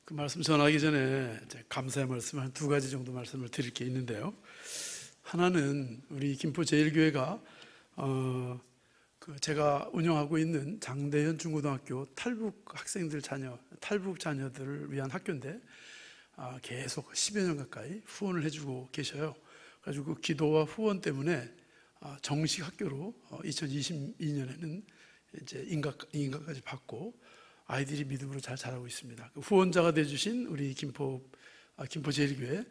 그 말씀 전하기 전에 감사의 말씀 한 두 가지 정도 말씀을 드릴 게 있는데요. 하나는 우리 김포 제일교회가 제가 운영하고 있는 장대현 중고등학교 탈북 학생들 탈북 자녀들을 위한 학교인데 계속 10여 년 가까이 후원을 해주고 계셔요. 그래가지고 그 기도와 후원 때문에 정식 학교로 2022년에는 이제 인가까지 받고 아이들이 믿음으로 잘 자라고 있습니다. 그 후원자가 되어주신 우리 김포 제일교회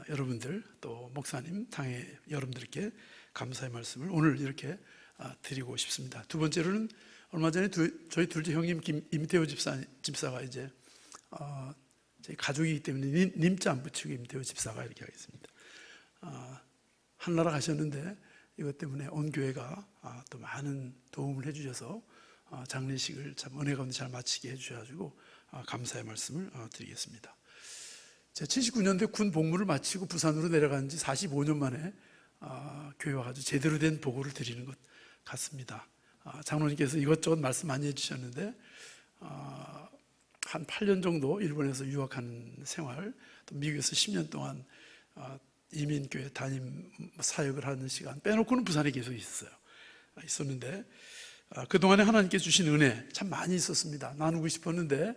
여러분들, 또 목사님, 당회 여러분들께 감사의 말씀을 오늘 이렇게 드리고 싶습니다. 두 번째로는 얼마 전에 저희 둘째 형님 임태호 집사가 이제 저희 가족이기 때문에 님자 안 붙이고 임태호 집사가 이렇게 하겠습니다. 한나라 가셨는데 이것 때문에 온 교회가 또 많은 도움을 해주셔서 장례식을 참 은혜 가운데 잘 마치게 해주셔가지고 감사의 말씀을 드리겠습니다. 제가 79년도에 군 복무를 마치고 부산으로 내려간 지 45년 만에 교회 와가지고 제대로 된 보고를 드리는 것 같습니다. 장로님께서 이것저것 말씀 많이 해주셨는데 한 8년 정도 일본에서 유학하는 생활, 또 미국에서 10년 동안 이민교회 담임 사역을 하는 시간 빼놓고는 부산에 계속 있었는데 그동안에 하나님께 주신 은혜 참 많이 있었습니다. 나누고 싶었는데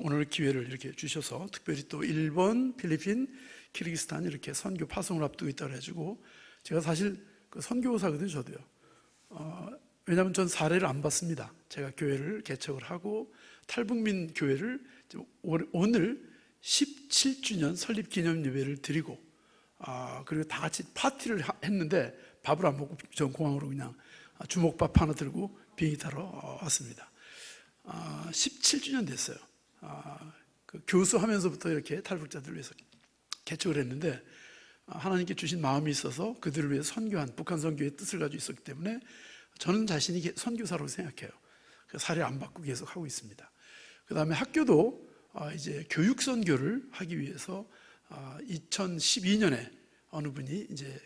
오늘 기회를 이렇게 주셔서 특별히 또 일본, 필리핀, 키르기스탄 이렇게 선교 파송을 앞두고 있다고 해가지고 제가 사실 그 선교사거든요. 저도요. 왜냐하면 전 사례를 안 봤습니다. 제가 교회를 개척을 하고 탈북민 교회를 오늘 17주년 설립 기념 예배를 드리고 그리고 다 같이 파티를 했는데 밥을 안 먹고 전 공항으로 그냥 주먹밥 하나 들고 비행기 타러 왔습니다. 17주년 됐어요. 그 교수하면서부터 이렇게 탈북자들을 위해서 개척을 했는데 하나님께 주신 마음이 있어서 그들을 위해 선교한 북한 선교의 뜻을 가지고 있었기 때문에 저는 자신이 선교사라고 생각해요. 그래서 사례 안 받고 계속 하고 있습니다. 그 다음에 학교도 이제 교육 선교를 하기 위해서 2012년에 어느 분이 이제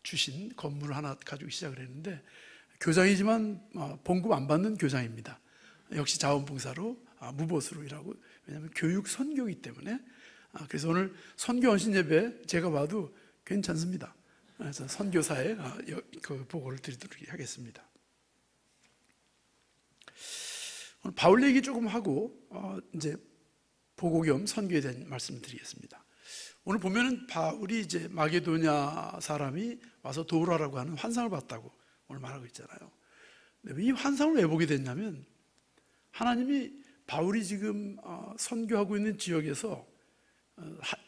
주신 건물을 하나 가지고 시작을 했는데 교장이지만 봉급 안 받는 교장입니다. 역시 자원봉사로 무보수로 일하고, 왜냐하면 교육 선교이기 때문에. 그래서 오늘 선교 헌신 예배 제가 봐도 괜찮습니다. 그래서 선교사의 그 보고를 드리도록 하겠습니다. 오늘 바울 얘기 조금 하고 이제 보고 겸 선교에 대한 말씀을 드리겠습니다. 오늘 보면은 바울이 이제 마게도냐 사람이 와서 도우라라고 하는 환상을 봤다고 오늘 말하고 있잖아요. 이 환상을 왜 보게 됐냐면 하나님이 바울이 지금 선교하고 있는 지역에서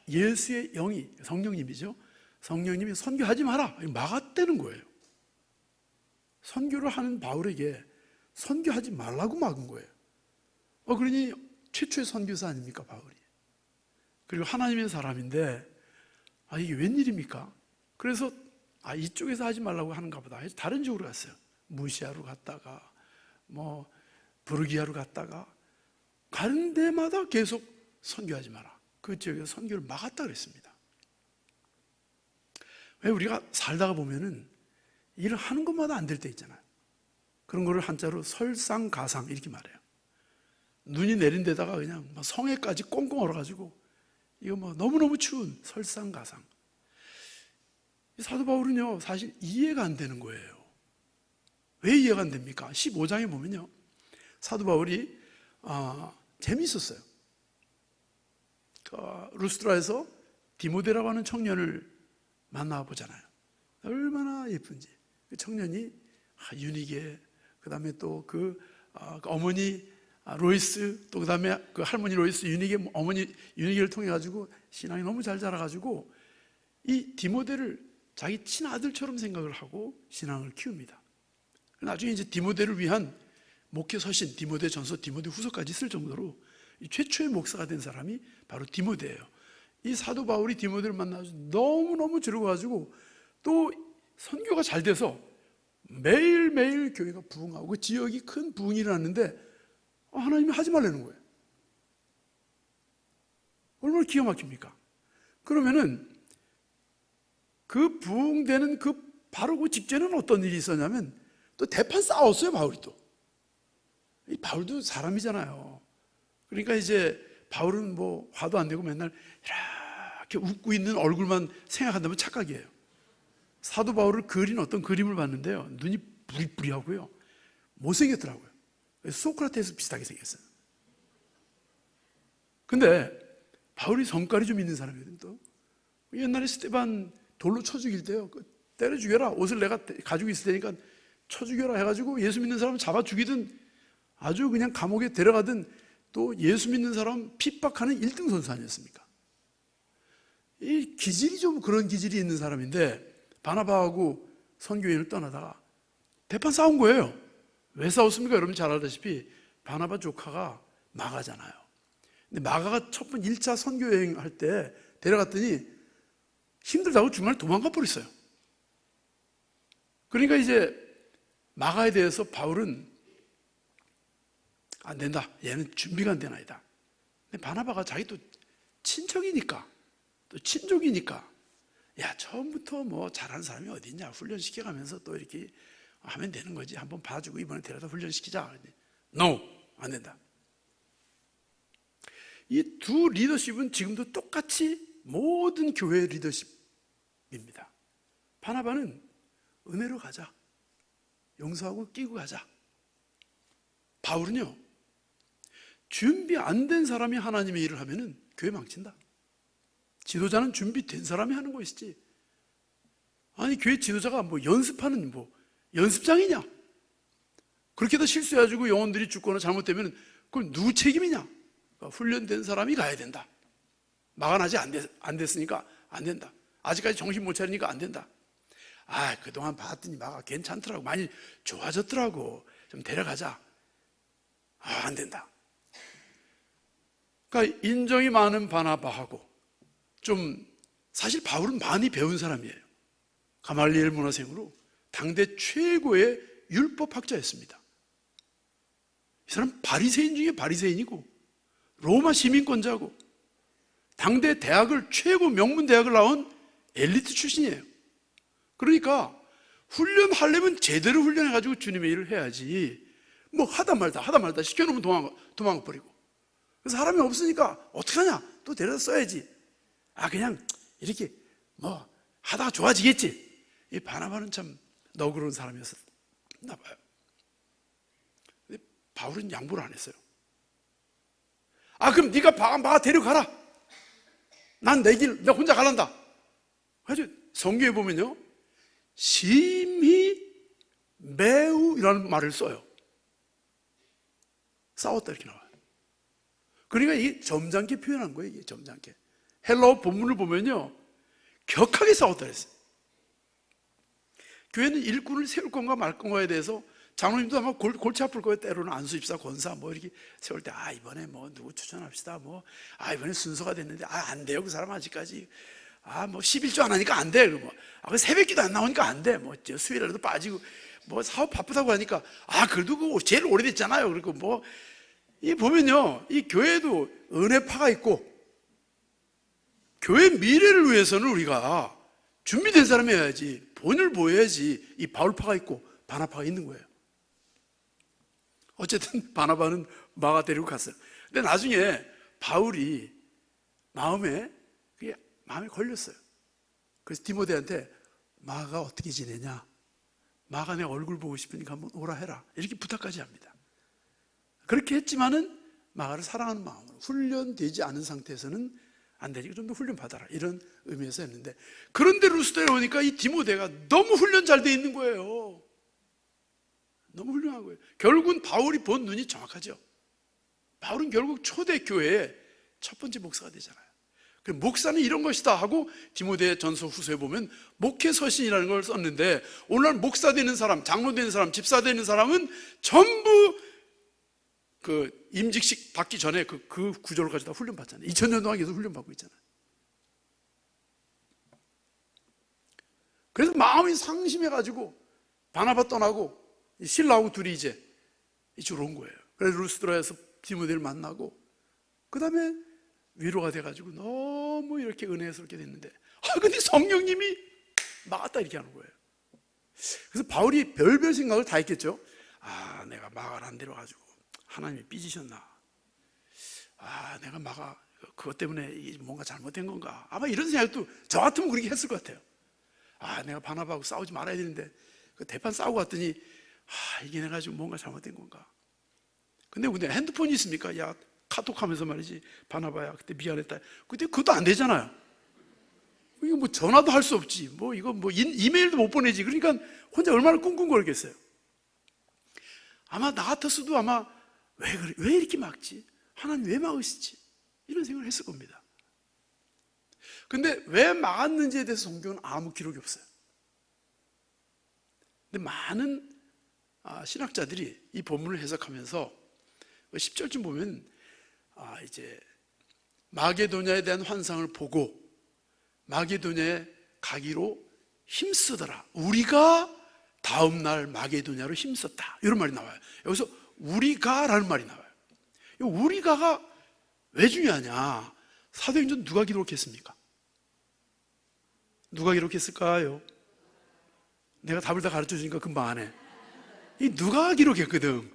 예수의 영이, 성령님이죠. 성령님이 선교하지 마라 막았다는 거예요. 선교를 하는 바울에게 선교하지 말라고 막은 거예요. 그러니 최초의 선교사 아닙니까 바울이. 그리고 하나님의 사람인데 이게 웬일입니까? 그래서 이쪽에서 하지 말라고 하는가 보다 해서 다른 쪽으로 갔어요. 무시아로 갔다가 뭐 부르기아로 갔다가 가는 데마다 계속 선교하지 마라. 그 지역에서 선교를 막았다 그랬습니다. 왜 우리가 살다가 보면은 일을 하는 것마다 안 될 때 있잖아요. 그런 거를 한자로 설상가상 이렇게 말해요. 눈이 내린 데다가 그냥 성에까지 꽁꽁 얼어가지고 이거 너무너무 추운 설상가상. 사도 바울은요 사실 이해가 안 되는 거예요. 왜 이해가 안 됩니까? 15장에 보면요 사도 바울이 재미있었어요. 루스드라에서 디모데라고 하는 청년을 만나보잖아요. 얼마나 예쁜지. 그 청년이 유니게, 그 다음에 또 그 어머니 로이스, 또 그 다음에 그 할머니 로이스, 유니게 어머니 유니게를 통해 가지고 신앙이 너무 잘 자라가지고 이 디모데를 자기 친아들처럼 생각을 하고 신앙을 키웁니다. 나중에 이제 디모데를 위한 목회 서신, 디모데 전서, 디모데 후서까지 쓸 정도로 최초의 목사가 된 사람이 바로 디모데예요. 이 사도 바울이 디모데를 만나서 너무너무 즐거워가지고 또 선교가 잘 돼서 매일매일 교회가 부흥하고 그 지역이 큰 부흥이 일어났는데 하나님이 하지 말라는 거예요. 얼마나 기가 막힙니까? 그러면은 그 부흥되는 바로 그 직전에는 어떤 일이 있었냐면 또 대판 싸웠어요. 바울이 또. 이 바울도 사람이잖아요. 그러니까 이제 바울은 뭐 화도 안 내고 맨날 이렇게 웃고 있는 얼굴만 생각한다면 착각이에요. 사도 바울을 그린 어떤 그림을 봤는데요, 눈이 부리부리하고요, 못생겼더라고요. 소크라테스 비슷하게 생겼어요. 근데 바울이 성깔이 좀 있는 사람이거든요. 또 옛날에 스데반 돌로 쳐 죽일 때요, 때려 죽여라, 옷을 내가 가지고 있을 테니까 쳐 죽여라 해가지고 예수 믿는 사람 잡아 죽이든 아주 그냥 감옥에 데려가든 또 예수 믿는 사람 핍박하는 1등 선수 아니었습니까? 이 기질이 좀 그런 기질이 있는 사람인데 바나바하고 선교인을 떠나다가 대판 싸운 거예요. 왜 싸웠습니까? 여러분 잘 알다시피 바나바 조카가 마가잖아요. 근데 마가가 첫 번 1차 선교여행 할 때 데려갔더니 힘들다고 중간에 도망가 버렸어요. 그러니까 이제 마가에 대해서 바울은 안 된다, 얘는 준비가 안 된 아이다. 근데 바나바가 자기 또 친척이니까 또 친족이니까, 야, 처음부터 뭐 잘하는 사람이 어디 있냐, 훈련시켜가면서 또 이렇게 하면 되는 거지, 한번 봐주고 이번에 데려다 훈련시키자. No, 안 된다. 이 두 리더십은 지금도 똑같이 모든 교회 리더십입니다. 바나바는 은혜로 가자, 용서하고 끼고 가자. 바울은요, 준비 안 된 사람이 하나님의 일을 하면은 교회 망친다. 지도자는 준비된 사람이 하는 것이지, 아니 교회 지도자가 뭐 연습하는 뭐 연습장이냐? 그렇게도 실수해가지고 영혼들이 죽거나 잘못되면 그건 누구 책임이냐? 그러니까 훈련된 사람이 가야 된다. 마가 아직 안 됐으니까 안 된다. 아직까지 정신 못 차리니까 안 된다. 아, 그동안 봤더니 마가 괜찮더라고, 많이 좋아졌더라고, 좀 데려가자. 아, 안 된다. 그러니까 인정이 많은 바나바하고, 좀 사실 바울은 많이 배운 사람이에요. 가말리엘 문화생으로 당대 최고의 율법학자였습니다. 이 사람 바리새인 중에 바리새인이고 로마 시민권자고 당대 대학을, 최고 명문 대학을 나온 엘리트 출신이에요. 그러니까 훈련하려면 제대로 훈련해가지고 주님의 일을 해야지, 뭐 하다 말다 시켜놓으면 도망가버리고, 그래서 사람이 없으니까 어떡하냐, 또 데려다 써야지, 아 그냥 이렇게 뭐 하다가 좋아지겠지. 이 바나바는 참 너그러운 사람이었나 봐요. 근데 바울은 양보를 안 했어요. 아 그럼 네가 마가 데려가라, 난 내 길 내가 혼자 가란다. 아주 성경에 보면요, 심히 매우 이라는 말을 써요. 싸웠다 이렇게 나와요. 그러니까 이게 점잖게 표현한 거예요. 이게 점잖게. 헬라어 본문을 보면요, 격하게 싸웠다 그랬어요. 교회는 일꾼을 세울 건가 말 건가에 대해서 장로님도 아마 골치 아플 거예요. 때로는 안수입사, 권사 뭐 이렇게 세울 때, 아 이번에 뭐 누구 추천합시다, 뭐 아 이번에 순서가 됐는데 아 안 돼요, 그 사람 아직까지, 아 뭐 11조 안 하니까 안 돼, 그리고 아 그 새벽기도 안 나오니까 안 돼, 뭐 수요일에도 빠지고 뭐 사업 바쁘다고 하니까, 아 그래도 그 제일 오래됐잖아요. 그리고 뭐 이 보면요, 이 교회도 은혜파가 있고, 교회 미래를 위해서는 우리가 준비된 사람이어야지, 본을 보여야지. 이 바울파가 있고 바나파가 있는 거예요. 어쨌든 바나바는 마가 데리고 갔어요. 근데 나중에 바울이 마음에 걸렸어요. 그래서 디모데한테 마가 어떻게 지내냐, 마가 내 얼굴 보고 싶으니까 한번 오라 해라, 이렇게 부탁까지 합니다. 그렇게 했지만은 마가를 사랑하는 마음으로, 훈련되지 않은 상태에서는 안 되니까 좀 더 훈련 받아라, 이런 의미에서 했는데, 그런데 루스드에 오니까 이 디모데가 너무 훈련 잘 돼 있는 거예요. 너무 훌륭한 거예요. 결국은 바울이 본 눈이 정확하죠. 바울은 결국 초대교회의 첫 번째 목사가 되잖아요. 목사는 이런 것이다 하고 디모데 전서 후서에 보면 목회서신이라는 걸 썼는데, 오늘날 목사 되는 사람, 장로 되는 사람, 집사 되는 사람은 전부 그 임직식 받기 전에 그 구조를 가지고 다 훈련 받잖아요. 2000년 동안 계속 훈련 받고 있잖아요. 그래서 마음이 상심해가지고 바나바 떠나고 신라하고 둘이 이제 이쪽으로 온 거예요. 그래서 루스드라에서 디모데를 만나고, 그 다음에 위로가 돼가지고 너무 이렇게 은혜스럽게 됐는데, 근데 성령님이 막았다 이렇게 하는 거예요. 그래서 바울이 별별 생각을 다 했겠죠. 아, 내가 마가를 안 데려가지고 하나님이 삐지셨나, 내가 그것 때문에 뭔가 잘못된 건가? 아마 이런 생각도 저 같으면 그렇게 했을 것 같아요. 내가 바나바하고 싸우지 말아야 되는데 그 대판 싸우고 왔더니 이게 내가 지금 뭔가 잘못된 건가? 근데 핸드폰이 있습니까? 야, 카톡하면서 말이지, 바나바야 그때 미안했다. 근데 그것도 안 되잖아요. 이거 뭐 전화도 할 수 없지, 뭐 이거 뭐 이메일도 못 보내지. 그러니까 혼자 얼마나 꿍꿍거리겠어요. 아마 나 같았어도 아마 왜 이렇게 막지? 하나님 왜 막으시지? 이런 생각을 했을 겁니다. 근데 왜 막았는지에 대해서 성경은 아무 기록이 없어요. 근데 많은 신학자들이 이 본문을 해석하면서 10절쯤 보면 이제 마게도냐에 대한 환상을 보고 마게도냐에 가기로 힘쓰더라. 우리가 다음 날 마게도냐로 힘썼다. 이런 말이 나와요. 여기서 우리가라는 말이 나와요. 이 우리가가 왜 중요하냐? 사도행전 누가 기록했습니까? 누가 기록했을까요? 내가 답을 다 가르쳐 주니까 금방 안 해. 이 누가가 기록했거든.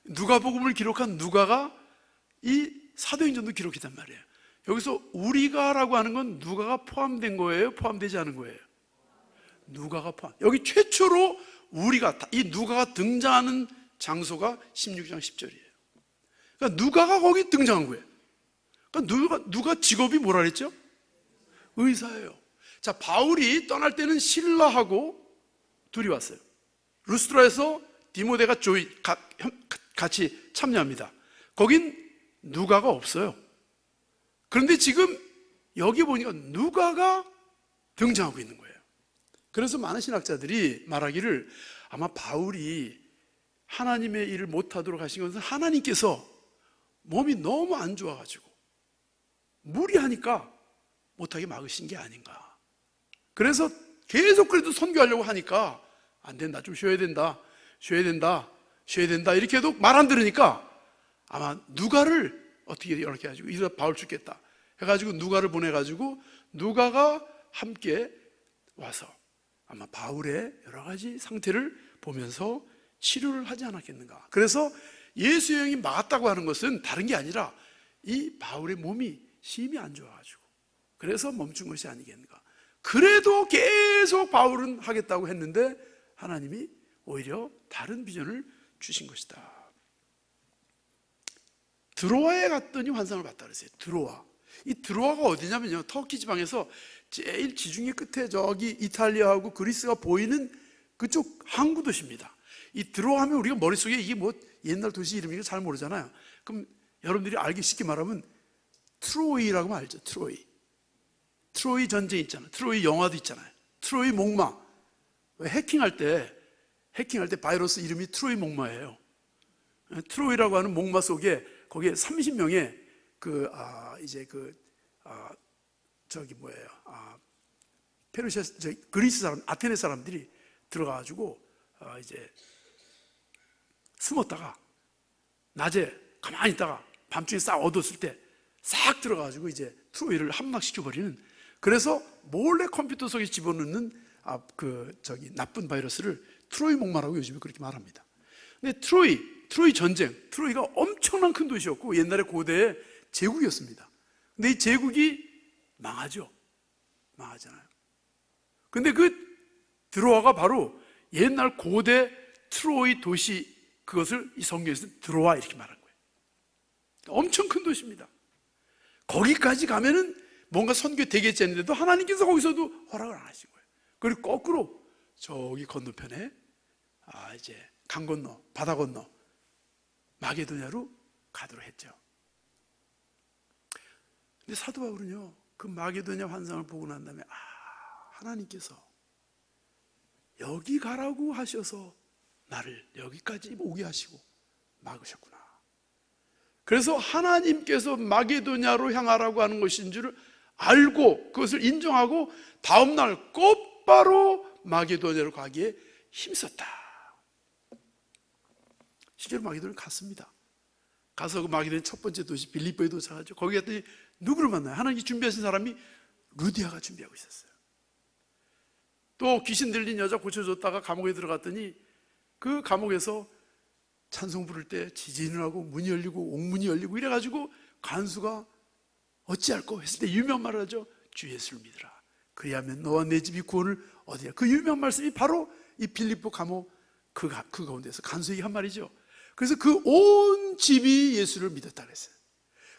누가복음을 기록한 누가가 이 사도행전도 기록했단 말이에요. 여기서 우리가라고 하는 건 누가가 포함된 거예요? 포함되지 않은 거예요? 누가가 포함. 여기 최초로 이 누가가 등장하는 장소가 16장 10절이에요. 그러니까 누가가 거기 등장한 거예요. 그러니까 누가 직업이 뭐라 그랬죠? 의사예요. 자, 바울이 떠날 때는 실라하고 둘이 왔어요. 루스트라에서 디모데가 같이 참여합니다. 거긴 누가가 없어요. 그런데 지금 여기 보니까 누가가 등장하고 있는 거예요. 그래서 많은 신학자들이 말하기를 아마 바울이 하나님의 일을 못하도록 하신 것은 하나님께서 몸이 너무 안 좋아가지고 무리하니까 못하게 막으신 게 아닌가. 그래서 계속 그래도 선교하려고 하니까 안 된다, 좀 쉬어야 된다 이렇게 해도 말 안 들으니까 아마 누가를 어떻게 이렇게 해가지고 이러다 바울 죽겠다 해가지고 누가를 보내가지고 누가가 함께 와서 아마 바울의 여러 가지 상태를 보면서 치료를 하지 않았겠는가. 그래서 예수의 영이 막았다고 하는 것은 다른 게 아니라 이 바울의 몸이 심히 안 좋아가지고 그래서 멈춘 것이 아니겠는가. 그래도 계속 바울은 하겠다고 했는데 하나님이 오히려 다른 비전을 주신 것이다. 드로아에 갔더니 환상을 봤다 그랬어요. 이 드로아가 어디냐면요, 터키 지방에서 제일 지중해 끝에 저기 이탈리아하고 그리스가 보이는 그쪽 항구 도시입니다. 이 드로아 하면 우리가 머릿속에 이게 뭐 옛날 도시 이름이고 잘 모르잖아요. 그럼 여러분들이 알기 쉽게 말하면 트로이라고 알죠. 트로이 전쟁 있잖아요. 트로이 영화도 있잖아요. 트로이 목마. 해킹할 때 바이러스 이름이 트로이 목마예요. 트로이라고 하는 목마 속에 거기에 30명의 페르시아, 그리스 사람, 아테네 사람들이 들어가가지고 이제 숨었다가 낮에 가만히 있다가 밤중에 싹 어두웠을 때 싹 들어가가지고 이제 트로이를 함락시켜버리는, 그래서 몰래 컴퓨터 속에 집어넣는 나쁜 바이러스를 트로이 목마라고 요즘에 그렇게 말합니다. 근데 트로이 전쟁, 트로이가 엄청난 큰 도시였고 옛날에 고대의 제국이었습니다. 근데 이 제국이 망하잖아요. 근데 그 드로아가 바로 옛날 고대 트로이 도시, 그것을 이 성경에서 드로아 이렇게 말한 거예요. 엄청 큰 도시입니다. 거기까지 가면은 뭔가 선교 되겠지 했는데도 하나님께서 거기서도 허락을 안 하신 거예요. 그리고 거꾸로 저기 건너편에 이제 강 건너, 바다 건너 마게도냐로 가도록 했죠. 근데 사도 바울은요, 그 마게도냐 환상을 보고 난 다음에 하나님께서 여기 가라고 하셔서 나를 여기까지 오게 하시고 막으셨구나. 그래서 하나님께서 마게도냐로 향하라고 하는 것인 줄 알고 그것을 인정하고 다음날 곧바로 마게도냐로 가기에 힘썼다. 실제로 마게도냐로 갔습니다. 가서 그 마게도냐 첫 번째 도시 빌립보에 도착하죠. 거기 갔더니 누구를 만나요? 하나님이 준비하신 사람이 루디아가 준비하고 있었어요. 또 귀신 들린 여자 고쳐줬다가 감옥에 들어갔더니 그 감옥에서 찬송 부를 때 지진을 하고 문이 열리고 옥문이 열리고 이래가지고 간수가 어찌할꼬 했을 때 유명한 말을 하죠. 주 예수를 믿으라. 그리하면 너와 내 집이 구원을 얻으리라. 그 유명한 말씀이 바로 이 빌립보 감옥 그 가운데서 간수에게 한 말이죠. 그래서 그 온 집이 예수를 믿었다 그랬어요.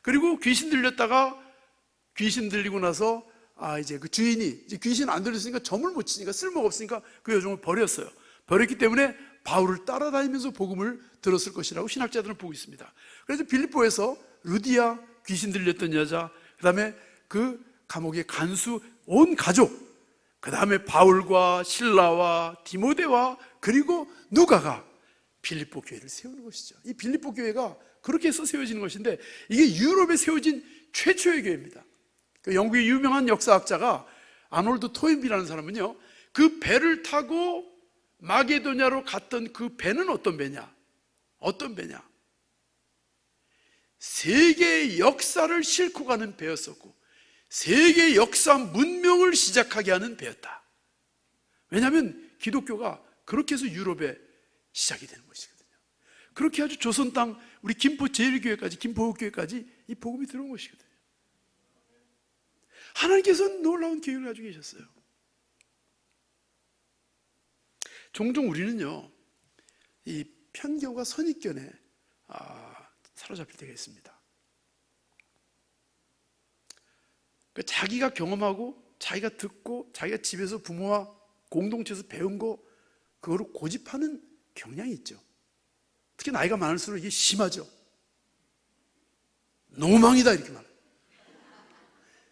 그리고 귀신 들렸다가 귀신 들리고 나서 이제 그 주인이 이제 귀신 안 들렸으니까 점을 못 치니까 쓸모가 없으니까 그 여종을 버렸어요. 버렸기 때문에 바울을 따라다니면서 복음을 들었을 것이라고 신학자들은 보고 있습니다. 그래서 빌립보에서 루디아 귀신 들렸던 여자, 그 다음에 그 감옥의 간수 온 가족, 그 다음에 바울과 실라와 디모데와 그리고 누가가 빌립보 교회를 세우는 것이죠. 이 빌립보 교회가 그렇게 해서 세워지는 것인데 이게 유럽에 세워진 최초의 교회입니다. 그 영국의 유명한 역사학자가 아놀드 토인비라는 사람은요, 그 배를 타고 마게도냐로 갔던 그 배는 어떤 배냐? 어떤 배냐? 세계의 역사를 싣고 가는 배였었고 세계의 역사 문명을 시작하게 하는 배였다. 왜냐하면 기독교가 그렇게 해서 유럽에 시작이 되는 것이거든요. 그렇게 아주 조선 땅 우리 김포 제일교회까지 김포교회까지 이 복음이 들어온 것이거든요. 하나님께서는 놀라운 계획을 가지고 계셨어요. 종종 우리는요 이 편견과 선입견에 사로잡힐 때가 있습니다. 자기가 경험하고 자기가 듣고 자기가 집에서 부모와 공동체에서 배운 거 그거를 고집하는 경향이 있죠. 특히 나이가 많을수록 이게 심하죠. 노망이다 이렇게 말해요.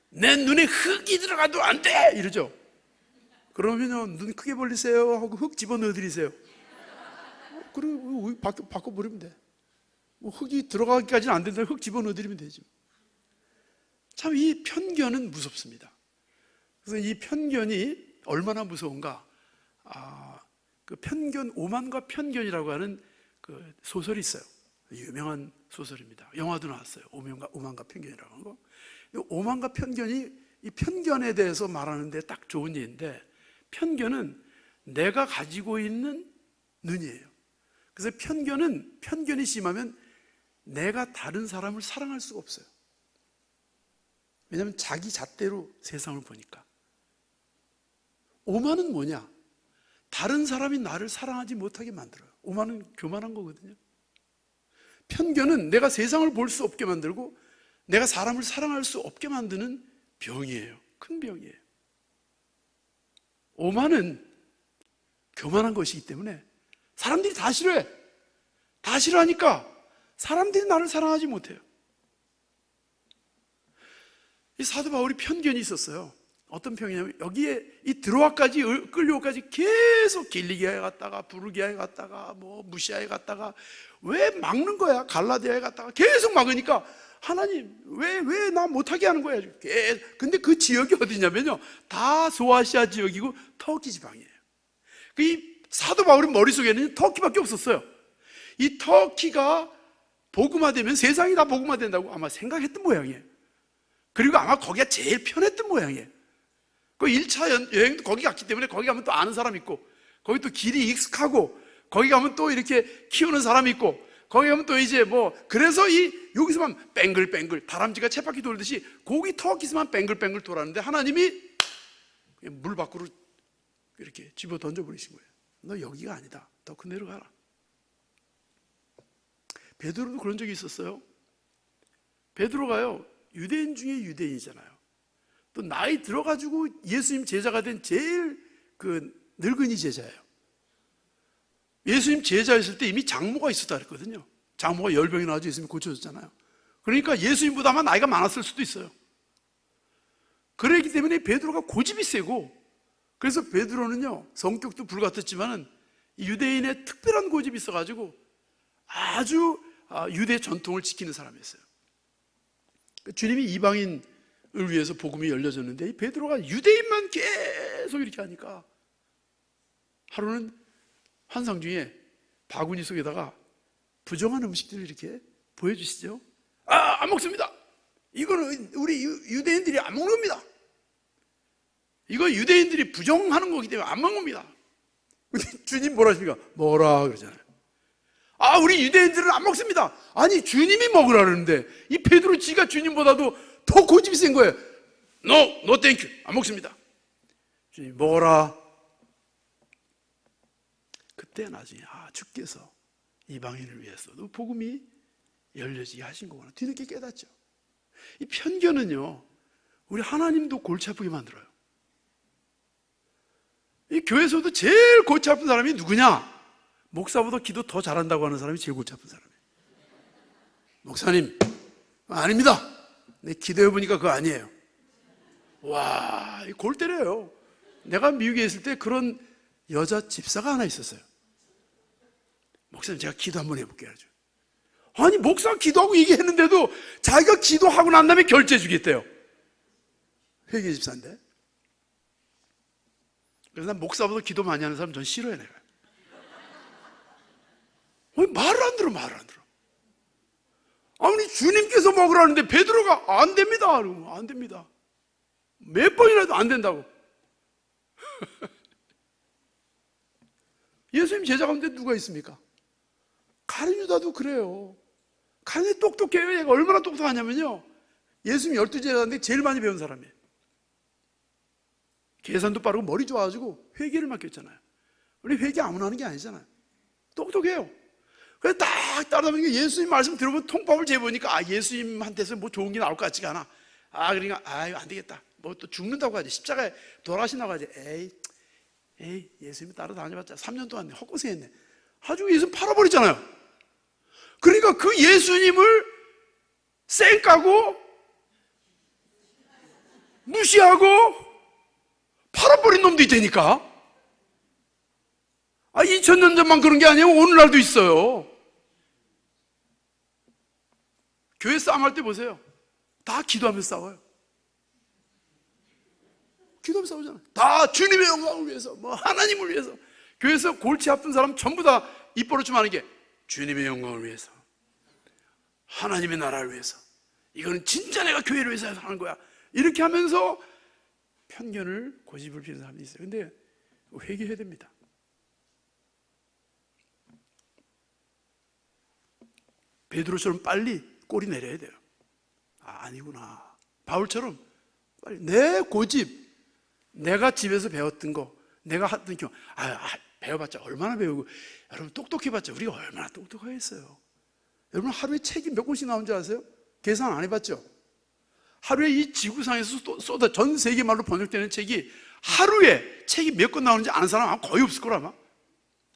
내 눈에 흙이 들어가도 안 돼 이러죠. 그러면요 눈 크게 벌리세요 하고 흙 집어넣어 드리세요. 그리고 바꿔버리면 돼. 뭐 흙이 들어가기까지는 안 된다. 흙 집어넣어 드리면 되죠. 참 이 편견은 무섭습니다. 그래서 이 편견이 얼마나 무서운가? 그 편견, 오만과 편견이라고 하는 그 소설이 있어요. 유명한 소설입니다. 영화도 나왔어요. 오만과 편견이라고 하는 거. 오만과 편견이 이 편견에 대해서 말하는데 딱 좋은 예인데, 편견은 내가 가지고 있는 눈이에요. 그래서 편견이 심하면 내가 다른 사람을 사랑할 수가 없어요. 왜냐하면 자기 잣대로 세상을 보니까. 오만은 뭐냐? 다른 사람이 나를 사랑하지 못하게 만들어요. 오만은 교만한 거거든요. 편견은 내가 세상을 볼 수 없게 만들고 내가 사람을 사랑할 수 없게 만드는 병이에요. 큰 병이에요. 오만은 교만한 것이기 때문에 사람들이 다 싫어해. 다 싫어하니까 사람들이 나를 사랑하지 못해요. 이 사도 바울이 편견이 있었어요. 어떤 편견이냐면 여기에 이 드로아까지 끌려오까지 계속 길리기아에 갔다가 부르기아에 갔다가 뭐 무시아에 갔다가 왜 막는 거야? 갈라디아에 갔다가 계속 막으니까 하나님 왜 나 못하게 하는 거야? 근데 그 지역이 어디냐면요 다 소아시아 지역이고 터키 지방이에요. 이 사도 바울의 머릿속에는 터키밖에 없었어요. 이 터키가 복음화되면 세상이 다 복음화된다고 아마 생각했던 모양이에요. 그리고 아마 거기가 제일 편했던 모양이에요. 그 1차 여행도 거기 갔기 때문에 거기 가면 또 아는 사람 있고 거기 또 길이 익숙하고 거기 가면 또 이렇게 키우는 사람이 있고 거기 가면 또 이제 뭐 그래서 여기서만 뱅글뱅글 다람쥐가 쳇바퀴 돌듯이 거기 터키에서만 뱅글뱅글 돌았는데 하나님이 물 밖으로 이렇게 집어 던져버리신 거예요. 너 여기가 아니다. 더 큰 데로 가라. 베드로도 그런 적이 있었어요. 베드로가요 유대인 중에 유대인이잖아요. 또 나이 들어가지고 예수님 제자가 된 제일 그 늙은이 제자예요. 예수님 제자였을 때 이미 장모가 있었다 그랬거든요. 장모가 열병이 나와서 예수님이 고쳐줬잖아요. 그러니까 예수님보다 아마 나이가 많았을 수도 있어요. 그렇기 때문에 베드로가 고집이 세고, 그래서 베드로는요 성격도 불같았지만은 유대인의 특별한 고집이 있어가지고 아주 유대 전통을 지키는 사람이었어요. 주님이 이방인을 위해서 복음이 열려졌는데 이 베드로가 유대인만 계속 이렇게 하니까 하루는 환상 중에 바구니 속에다가 부정한 음식들을 이렇게 보여주시죠. 안 먹습니다. 이거는 우리 유대인들이 안 먹는 겁니다. 이거 유대인들이 부정하는 거기 때문에 안 먹는 겁니다. 근데 주님 뭐라 하십니까? 뭐라 그러잖아요. 아, 우리 유대인들은 안 먹습니다. 아니, 주님이 먹으라 그러는데 이 베드로 지가 주님보다도 더 고집이 센 거예요. No 땡큐, 안 먹습니다. 주님 먹어라. 그때 나중에 주께서 이방인을 위해서도 복음이 열려지게 하신 거구나 뒤늦게 깨닫죠. 이 편견은요, 우리 하나님도 골치 아프게 만들어요. 이 교회에서도 제일 골치 아픈 사람이 누구냐? 목사보다 기도 더 잘한다고 하는 사람이 제일 골치 아픈 사람이에요. 목사님, 아닙니다. 내 기도해보니까 그거 아니에요. 와, 골 때려요. 내가 미국에 있을 때 그런 여자 집사가 하나 있었어요. 목사님, 제가 기도 한번 해볼게요. 아니, 목사가 기도하고 얘기했는데도 자기가 기도하고 난 다음에 결제 주겠대요. 회계 집사인데. 그래서 난 목사보다 기도 많이 하는 사람 전 싫어해, 내가. 말을 안 들어. 아니, 주님께서 먹으라는데 베드로가 안 됩니다. 안 됩니다. 몇 번이라도 안 된다고. 예수님 제자 가운데 누가 있습니까? 가룟 유다도 그래요. 가룟 똑똑해요. 얘가 얼마나 똑똑하냐면요, 예수님 12제자인데 제일 많이 배운 사람이에요. 계산도 빠르고 머리 좋아가지고 회계를 맡겼잖아요. 우리 회계 아무나 하는 게 아니잖아요. 똑똑해요. 그래서 딱 따라다니니까 예수님 말씀 들어보면 통밥을 재보니까 예수님한테서 뭐 좋은 게 나올 것 같지가 않아. 그러니까 안 되겠다. 뭐 또 죽는다고 하지, 십자가에 돌아가신다고 하지. 에이 예수님 따라다녀봤자 3년 동안 헛고생했네. 아주 예수님 팔아버렸잖아요. 그러니까 그 예수님을 쌩까고 무시하고 팔아버린 놈도 있다니까. 2000년 전만 그런 게 아니에요. 오늘날도 있어요. 교회 싸움할 때 보세요. 다 기도하면서 싸워요. 기도하면서 싸우잖아요. 다 주님의 영광을 위해서, 뭐 하나님을 위해서. 교회에서 골치 아픈 사람 전부 다 입버릇 하는 게 주님의 영광을 위해서, 하나님의 나라를 위해서, 이거는 진짜 내가 교회를 위해서 하는 거야, 이렇게 하면서 편견을 고집을 피는 사람이 있어요. 근데 회개해야 됩니다. 베드로처럼 빨리 꼬리 내려야 돼요. 아니구나. 바울처럼 빨리 내 고집, 내가 집에서 배웠던 거, 내가 하던 경험, 배워봤자 얼마나 배우고, 여러분 똑똑해봤자 우리가 얼마나 똑똑하겠어요. 여러분 하루에 책이 몇 권씩 나오는 줄 아세요? 계산 안 해봤죠? 하루에 이 지구상에서 쏟아 전 세계 말로 번역되는 책이 하루에 책이 몇 권 나오는지 아는 사람 아마 거의 없을 거라. 아마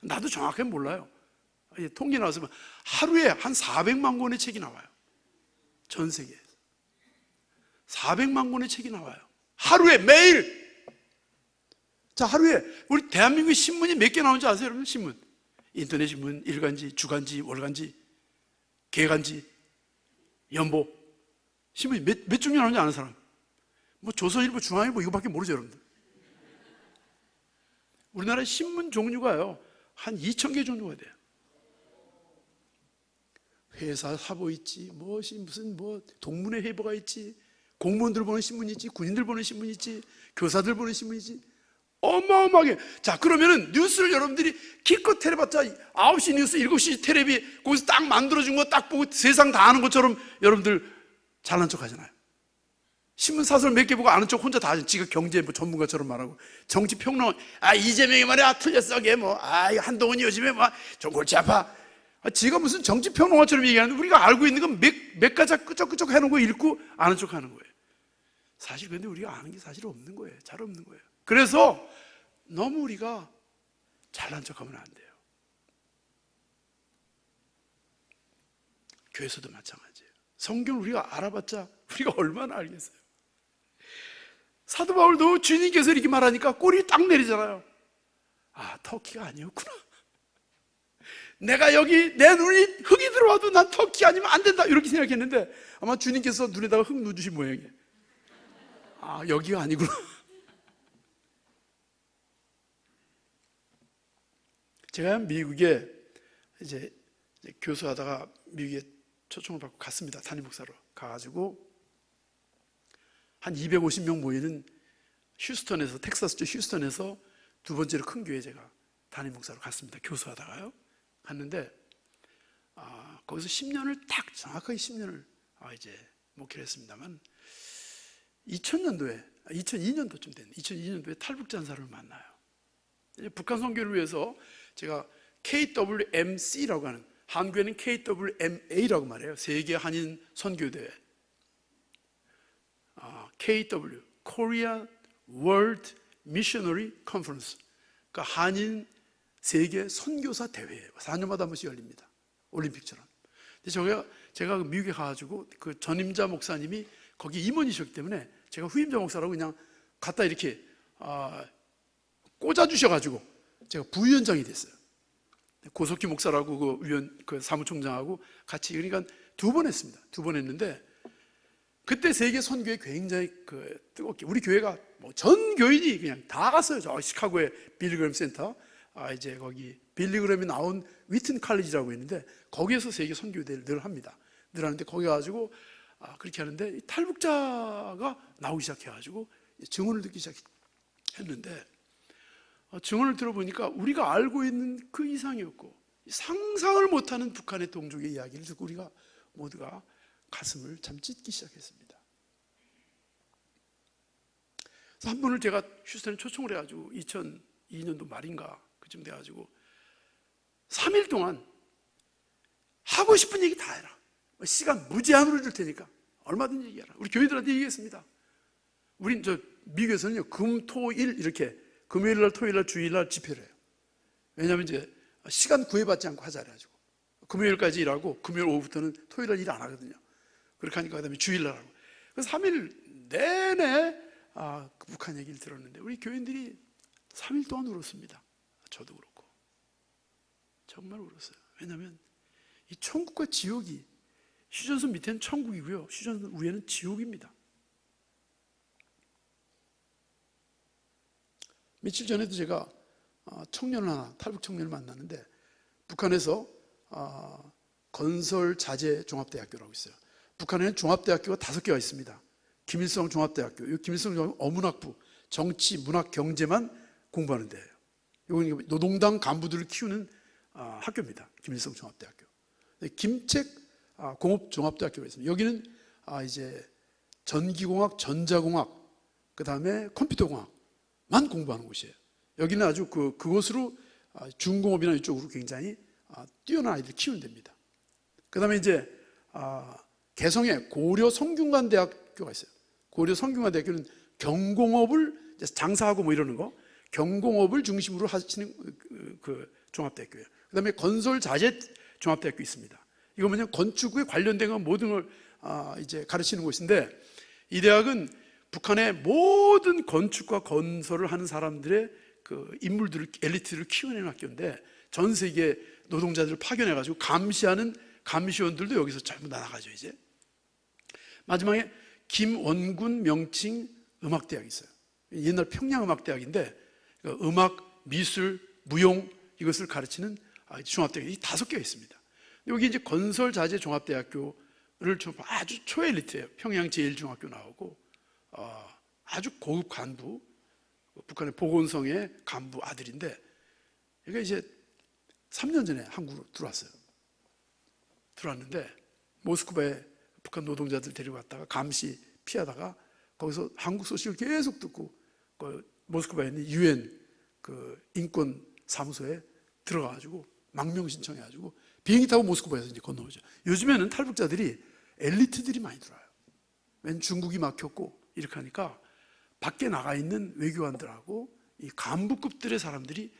나도 정확하게 몰라요. 통계 나와서 하루에 한 400만 권의 책이 나와요. 전 세계에서 400만 권의 책이 나와요. 하루에, 매일. 자, 하루에 우리 대한민국 신문이 몇 개 나오는지 아세요, 여러분? 신문, 인터넷 신문, 일간지, 주간지, 월간지, 개간지, 연보, 신문이 몇 종류 나오는지 아는 사람? 뭐 조선일보, 중앙일보 이거밖에 모르죠, 여러분들. 우리나라 신문 종류가요 한 2,000개 정도가 돼요. 회사 사보 있지, 무슨 동문회 회보가 있지, 공무원들 보는 신문이 있지, 군인들 보는 신문이 있지, 교사들 보는 신문이 있지. 어마어마하게. 자, 그러면은 뉴스를 여러분들이 기껏 테레봤자 9시 뉴스, 7시 테레비 거기서 딱 만들어준 거 딱 보고 세상 다 아는 것처럼 여러분들 잘난 척 하잖아요. 신문 사설 몇 개 보고 아는 척 혼자 다 하죠. 지가 경제 전문가처럼 말하고. 정치 평론, 이재명이 말이야 틀렸어, 걔 한동훈이 요즘에 좀 골치 아파. 지가 무슨 정치 평론가처럼 얘기하는데 우리가 알고 있는 건 몇 가지 끄적끄적 해놓은 거 읽고 아는 척 하는 거예요. 사실 근데 우리가 아는 게 사실 없는 거예요. 잘 없는 거예요. 그래서 너무 우리가 잘난 척하면 안 돼요. 교회에서도 마찬가지예요. 성경을 우리가 알아봤자 우리가 얼마나 알겠어요. 사도 바울도 주님께서 이렇게 말하니까 꼬리 딱 내리잖아요. 터키가 아니었구나. 내가 여기 내 눈이 흙이 들어와도 난 터키 아니면 안 된다 이렇게 생각했는데 아마 주님께서 눈에다가 흙 넣어주신 모양이에요. 여기가 아니구나. 제가 미국에 이제 교수하다가 미국에 초청을 받고 갔습니다. 담임 목사로 가가지고 한 250명 모이는 휴스턴에서, 텍사스주 휴스턴에서 두 번째로 큰 교회 제가 담임 목사로 갔습니다. 교수하다가요. 갔는데 거기서 10년을 딱 정확하게 10년을 이제 목회를 했습니다만 2002년도쯤 됐는데 2002년도에 탈북자 한 사람을 만나요. 북한 선교를 위해서 제가 KWMC라고 하는, 한국에는 KWMA라고 말해요. 세계 한인 선교대회. KW, Korea World Missionary Conference. 그러니까 한인 세계 선교사 대회예요. 4년마다 한 번씩 열립니다. 올림픽처럼. 근데 제가 미국에 가가지고 그 전임자 목사님이 거기 임원이셨기 때문에 제가 후임자 목사라고 그냥 갖다 이렇게 꽂아주셔가지고 제가 부위원장이 됐어요. 고석희 목사라고 그 사무총장하고 같이, 그러니까 2번 했습니다. 2번 했는데 그때 세계 선교에 굉장히 뜨겁게, 우리 교회가 뭐 전 교인이 그냥 다 갔어요. 저 시카고의 빌리그램 센터, 이제 거기 빌리그램이 나온 위튼 칼리지라고 있는데 거기에서 세계 선교대회를 늘 합니다. 늘 하는데 거기 가지고 그렇게 하는데 이 탈북자가 나오기 시작해가지고 증언을 듣기 시작했는데 증언을 들어보니까 우리가 알고 있는 그 이상이었고 상상을 못하는 북한의 동족의 이야기를 듣고 우리가 모두가 가슴을 참 찢기 시작했습니다. 그래서 한 분을 제가 휴스턴에 초청을 해가지고 2002년도 말인가 그쯤 돼가지고 3일 동안 하고 싶은 얘기 다 해라. 시간 무제한으로 줄 테니까 얼마든지 얘기해라. 우리 교회들한테 얘기했습니다. 우린 미국에서는요, 금, 토, 일 이렇게 금요일 날, 토요일 날, 주일 날 집회를 해요. 왜냐하면 이제 시간 구애받지 않고 하자 그래가지고 금요일까지 일하고 금요일 오후부터는 토요일 날 일 안 하거든요. 그렇게 하니까 그다음에 주일 날 하고. 그래서 3일 내내 그 북한 얘기를 들었는데 우리 교인들이 3일 동안 울었습니다. 저도 그렇고 정말 울었어요. 왜냐하면 이 천국과 지옥이, 휴전선 밑에는 천국이고요, 휴전선 위에는 지옥입니다. 며칠 전에도 제가 탈북 청년을 만났는데 북한에서 건설자재 종합대학교라고 있어요. 북한에는 종합대학교가 5개가 있습니다. 김일성 종합대학교, 이 김일성 종합 어문학부, 정치, 문학, 경제만 공부하는 데예요. 이건 노동당 간부들을 키우는 학교입니다. 김일성 종합대학교. 김책 공업종합대학교가 있습니다. 여기는 이제 전기공학, 전자공학, 그 다음에 컴퓨터공학만 공부하는 곳이에요. 여기는 아주 그곳으로 중공업이나 이쪽으로 굉장히 뛰어난 아이들 키우는 데입니다. 그 다음에 이제 개성에 고려 성균관대학교가 있어요. 고려 성균관대학교는 경공업을 장사하고 뭐 이러는 거, 경공업을 중심으로 하시는 그 종합대학교예요. 그 다음에 건설자재 종합대학교 있습니다. 이거 뭐냐, 건축에 관련된 건 모든 걸 이제 가르치는 곳인데, 이 대학은 북한의 모든 건축과 건설을 하는 사람들의 그 인물들을, 엘리트를 키워내는 학교인데 전 세계 노동자들을 파견해가지고 감시하는 감시원들도 여기서 전부 나가죠. 이제 마지막에 김원군 명칭 음악대학이 있어요. 옛날 평양음악대학인데 음악, 미술, 무용 이것을 가르치는 종합대학이 5개가 있습니다. 여기 이제 건설자재 종합대학교를 아주 초엘리트예요. 평양 제1중학교 나오고 아주 고급 간부, 북한의 보건성의 간부 아들인데, 그러니까 이제 3년 전에 한국으로 들어왔는데 모스크바에 북한 노동자들 데려갔다가 감시 피하다가 거기서 한국 소식을 계속 듣고 모스크바에 있는 UN 그 인권 사무소에 들어가가지고 망명 신청해가지고 비행기 타고 모스크바에서 이제 건너오죠. 요즘에는 탈북자들이 엘리트들이 많이 들어와요. 왠 중국이 막혔고 이렇게 하니까 밖에 나가 있는 외교관들하고 이 간부급들의 사람들이,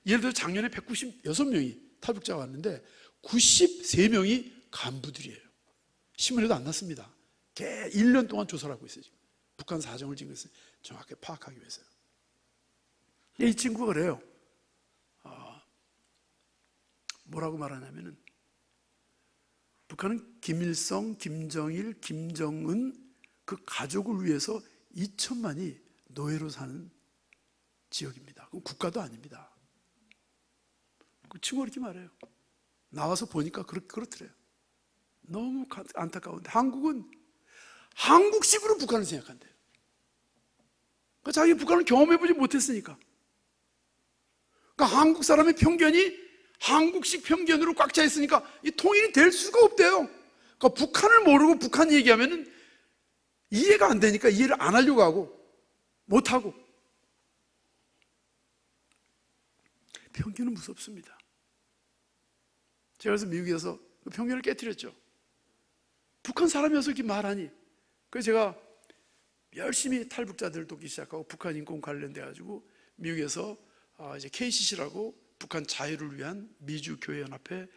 예를 들어 작년에 196명이 탈북자가 왔는데 93명이 간부들이에요. 신문에도 안 났습니다. 1년 동안 조사를 하고 있어요. 지금 북한 사정을 지금 정확히 파악하기 위해서요. 이 친구가 그래요. 뭐라고 말하냐면은 북한은 김일성, 김정일, 김정은 그 가족을 위해서 2천만이 노예로 사는 지역입니다. 그건 국가도 아닙니다. 그 친구가 이렇게 말해요. 나와서 보니까 그렇더래요. 너무 안타까운데 한국은 한국식으로 북한을 생각한대요. 그러니까 자기 북한을 경험해보지 못했으니까. 그러니까 한국 사람의 편견이 한국식 편견으로 꽉 차 있으니까 이 통일이 될 수가 없대요. 그러니까 북한을 모르고 북한 얘기하면은 이해가 안 되니까 이해를 안 하려고 하고 못하고. 편견은 무섭습니다. 제가 그래서 미국에서 그 편견을 깨뜨렸죠. 북한 사람이어서 이렇게 말하니. 그래서 제가 열심히 탈북자들을 돕기 시작하고 북한 인권 관련돼 가지고 미국에서 이제 KCC라고 북한 자유를 위한 미주 교회 연합회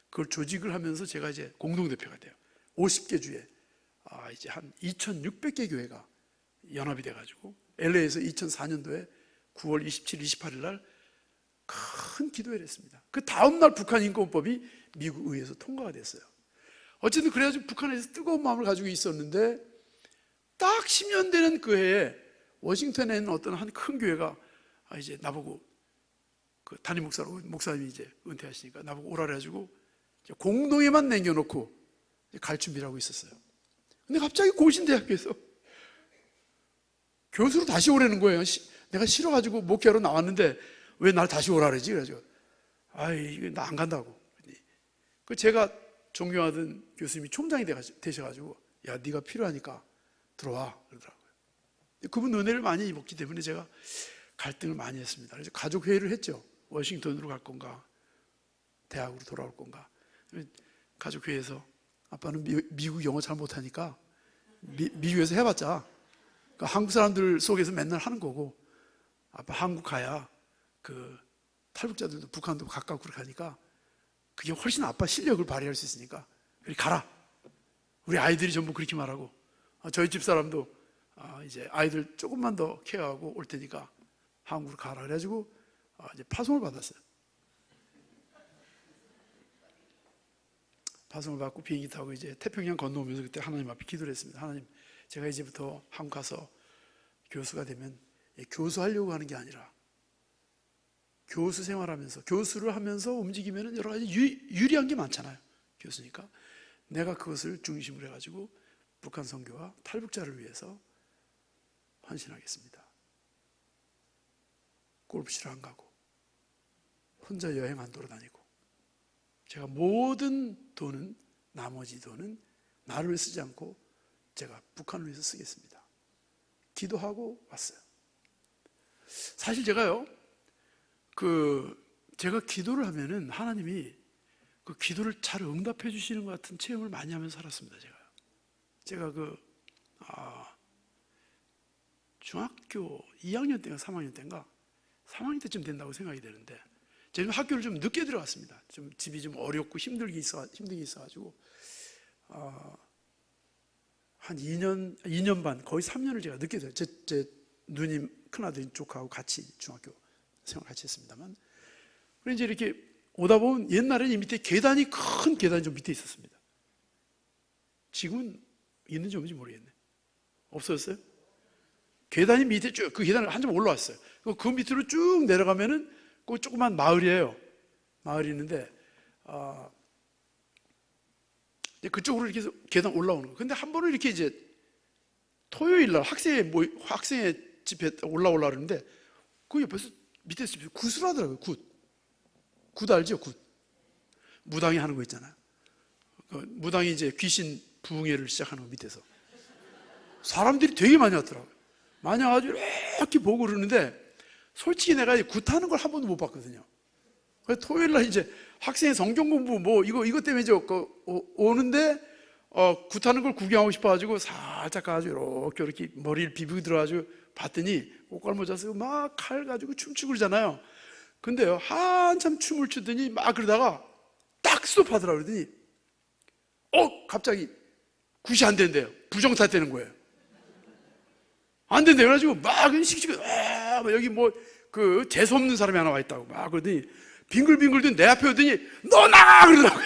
그걸 조직을 하면서 제가 이제 공동대표가 돼요. 50개 주에 이제 한 2,600개 교회가 연합이 돼 가지고 LA에서 2004년도에 9월 27, 28일 날 큰 기도회를 했습니다. 그 다음 날 북한 인권법이 미국 의회에서 통과가 됐어요. 어쨌든 그래가지고 북한에서 뜨거운 마음을 가지고 있었는데 딱 10년 되는 그 해에 워싱턴에 있는 어떤 한 큰 교회가 이제 나보고 그 담임 목사님이 이제 은퇴하시니까 나보고 오라 그래가지고 공동회만 남겨놓고 갈 준비를 하고 있었어요. 근데 갑자기 고신대학교에서 교수로 다시 오라는 거예요. 내가 싫어가지고 목회하러 나왔는데 왜 날 다시 오라 그러지? 그래가지고 이거 나 안 간다고. 그 제가 존경하던 교수님이 총장이 되셔가지고 야 네가 필요하니까 들어와 그러더라고요. 그분 은혜를 많이 입었기 때문에 제가 갈등을 많이 했습니다. 그래서 가족 회의를 했죠. 워싱턴으로 갈 건가 대학으로 돌아올 건가. 가족 회의에서 아빠는 미국 영어 잘 못하니까 미국에서 해봤자 그러니까 한국 사람들 속에서 맨날 하는 거고 아빠 한국 가야 그 탈북자들도 북한도 가깝고 그렇게 하니까 그게 훨씬 아빠 실력을 발휘할 수 있으니까 그리 가라. 우리 아이들이 전부 그렇게 말하고 저희 집 사람도 이제 아이들 조금만 더 케어하고 올 테니까 한국으로 가라. 그래가지고 이제 파송을 받았어요. 파송을 받고 비행기 타고 이제 태평양 건너오면서 그때 하나님 앞에 기도를 했습니다. 하나님, 제가 이제부터 한국 가서 교수가 되면 교수하려고 하는 게 아니라 교수 생활하면서 교수를 하면서 움직이면 여러 가지 유리한 게 많잖아요. 교수니까 내가 그것을 중심으로 해가지고 북한 선교와 탈북자를 위해서 헌신하겠습니다. 골프치러 안 가고 혼자 여행 안 돌아다니고 제가 모든 돈은 나머지 돈은 나를 위해 쓰지 않고 제가 북한을 위해서 쓰겠습니다. 기도하고 왔어요. 사실 제가요 제가 기도를 하면은 하나님이 그 기도를 잘 응답해 주시는 것 같은 체험을 많이 하면서 살았습니다. 제가 중학교 2학년 때인가 3학년 때인가 3학년 때쯤 된다고 생각이 되는데 제가 학교를 좀 늦게 들어갔습니다. 좀 집이 좀 어렵고 힘들게 있어가지고 한 2년 반 거의 3년을 제가 늦게 들어요. 제 누님 큰아들 쪽하고 같이 중학교 생활 같이 했습니다만 그래 이제 이렇게 오다 보면 옛날에는 이 밑에 큰 계단이 좀 밑에 있었습니다. 지금은 있는지 없는지 모르겠네. 없어졌어요? 계단이 밑에 쭉 그 계단을 한참 올라왔어요. 그 밑으로 쭉 내려가면은 그 조그만 마을이에요. 마을이 있는데 그쪽으로 이렇게 해서 계단 올라오는 거예요. 근데 한 번은 이렇게 이제 토요일 날 학생의 집에 올라오려고 그러는데 그 옆에서 밑에서 굿을 하더라고요. 굿 알죠? 굿. 무당이 하는 거 있잖아요. 무당이 이제 귀신 부흥회를 시작하는 거 밑에서 사람들이 되게 많이 왔더라고요. 많이 와가지고 이렇게 보고 그러는데 솔직히 내가 굿하는 걸 한 번도 못 봤거든요. 그래서 토요일 날 이제 학생의 성경 공부 이것 때문에 오는데 굿하는 걸 구경하고 싶어가지고 살짝 가가지고 이렇게 머리를 비비고 들어가지고 봤더니 옷갈모자 쓰고 막 칼 가지고 춤추고 그러잖아요. 근데요 한참 춤을 추더니 막 그러다가 딱 스톱하더라고. 그러더니 갑자기 굿이 안 된대요. 부정타 되는 거예요. 안 된대요. 그래가지고 막 여기 그 재수없는 사람이 하나 와 있다고 막 그러더니 빙글빙글 든 내 앞에 오더니 너 나가 그러더라고요.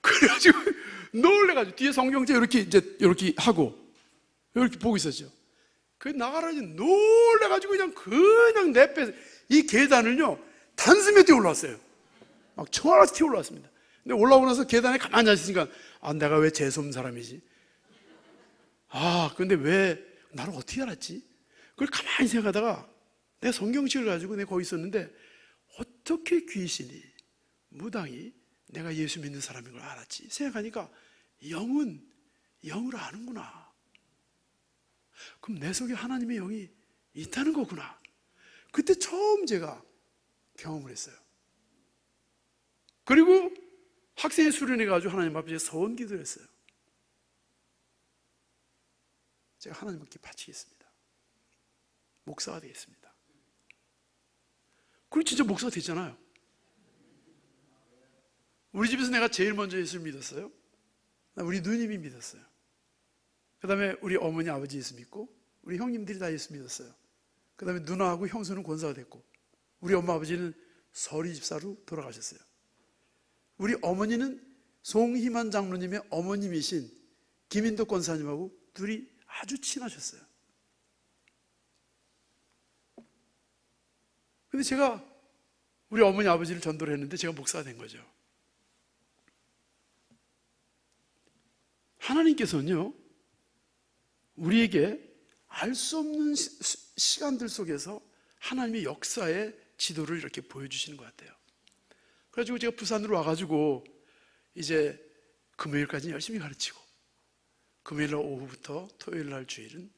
그래가지고 놀래가지고 뒤에 성경책 이렇게 하고 이렇게 보고 있었죠. 그 나가라니 놀래가지고 그냥 내빼서 이 계단을요 단숨에 뛰어 올라왔어요. 막 청아같이 뛰어 올라왔습니다. 근데 올라오고 나서 계단에 가만히 앉았으니까 내가 왜 재수없는 사람이지? 근데 왜 나를 어떻게 알았지? 그걸 가만히 생각하다가 내 성경책을 가지고 내가 거기 있었는데 어떻게 귀신이, 무당이 내가 예수 믿는 사람인 걸 알았지? 생각하니까 영은 영을 아는구나. 그럼 내 속에 하나님의 영이 있다는 거구나. 그때 처음 제가 경험을 했어요. 그리고 학생회 수련해가지고 하나님 앞에 서원 기도를 했어요. 제가 하나님께 바치겠습니다. 목사가 되겠습니다. 그리고 진짜 목사가 됐잖아요. 우리 집에서 내가 제일 먼저 예수를 믿었어요. 우리 누님이 믿었어요. 그 다음에 우리 어머니 아버지 예수 믿고, 우리 형님들이 다 예수 믿었어요. 그 다음에 누나하고 형수는 권사가 됐고, 우리 엄마 아버지는 서리 집사로 돌아가셨어요. 우리 어머니는 송희만 장로님의 어머님이신 김인덕 권사님하고 둘이 아주 친하셨어요. 근데 제가 우리 어머니 아버지를 전도를 했는데 제가 목사가 된 거죠. 하나님께서는요, 우리에게 알 수 없는 시간들 속에서 하나님의 역사의 지도를 이렇게 보여주시는 것 같아요. 그래가지고 제가 부산으로 와가지고 이제 금요일까지 열심히 가르치고, 금요일 날 오후부터 토요일 날 주일은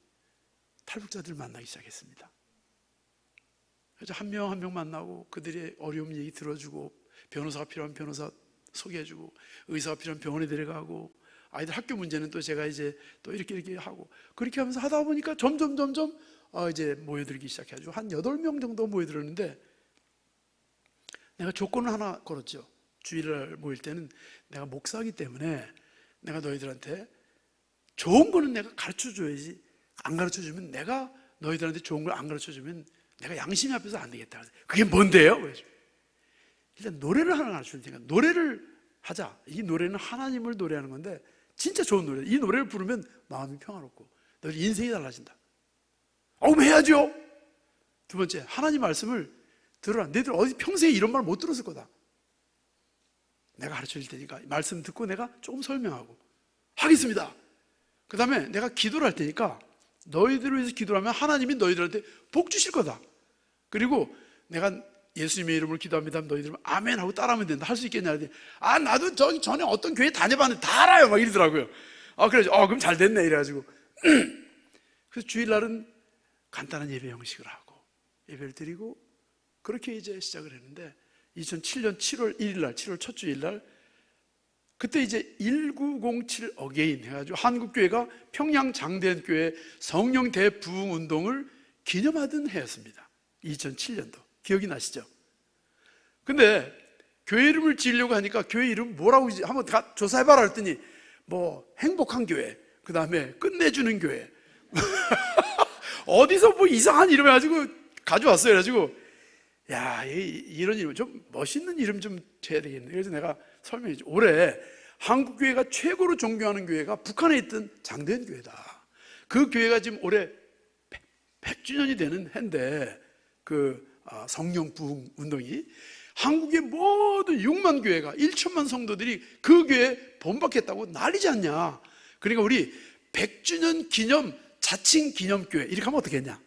탈북자들 만나기 시작했습니다. 그래서 한 명 한 명 만나고 그들의 어려움 얘기 들어주고, 변호사가 필요하면 변호사 소개해주고, 의사가 필요하면 병원에 데려가고, 아이들 학교 문제는 또 제가 이제 또 이렇게 하고, 그렇게 하면서 하다 보니까 점점 이제 모여들기 시작해가지고 한 8명 정도 모여들었는데, 내가 조건을 하나 걸었죠. 주일날 모일 때는 내가 목사이기 때문에 내가 너희들한테 좋은 거는 내가 가르쳐줘야지, 안 가르쳐주면, 내가 너희들한테 좋은 걸 안 가르쳐주면 내가 양심이 앞에서 안 되겠다. 그게 뭔데요? 일단 노래를 하나 가르쳐줄 테니까 노래를 하자. 이 노래는 하나님을 노래하는 건데 진짜 좋은 노래. 이 노래를 부르면 마음이 평화롭고 너희 인생이 달라진다. 해야죠. 두 번째, 하나님 말씀을 들어라. 너희들 어디 평생에 이런 말 못 들었을 거다. 내가 가르쳐줄 테니까 말씀 듣고 내가 조금 설명하고 하겠습니다. 그 다음에 내가 기도를 할 테니까 너희들을 위해서 기도를 하면 하나님이 너희들한테 복 주실 거다. 그리고 내가 예수님의 이름으로 기도합니다 하면 너희들은 아멘 하고 따라하면 된다. 할 수 있겠냐? 나도 저기 전에 어떤 교회 다녀봤는데 다 알아요. 막 이러더라고요. 그래서 그럼 잘 됐네. 이래가지고 그래서 주일날은 간단한 예배 형식을 하고 예배를 드리고 그렇게 이제 시작을 했는데, 2007년 7월 1일 날, 7월 첫 주일날, 그때 이제 1907 어게인 해가지고 한국교회가 평양 장대교회 성령 대부흥 운동을 기념하던 해였습니다. 2007년도. 기억이 나시죠? 근데 교회 이름을 지으려고 하니까 교회 이름 뭐라고 한번 조사해봐라 했더니 행복한 교회, 그 다음에 끝내주는 교회 어디서 이상한 이름 해가지고 가져왔어요. 그래가지고 이런 이름 좀 멋있는 이름 좀 줘야 되겠네. 그래서 내가 설명했죠. 올해 한국교회가 최고로 존경하는 교회가 북한에 있던 장대현 교회다. 그 교회가 지금 올해 100주년이 되는 해인데, 성령 부흥 운동이 한국의 모든 6만 교회가 1천만 성도들이 그 교회에 본받겠다고 난리지 않냐. 그러니까 우리 100주년 기념 자칭 기념교회 이렇게 하면 어떻겠냐.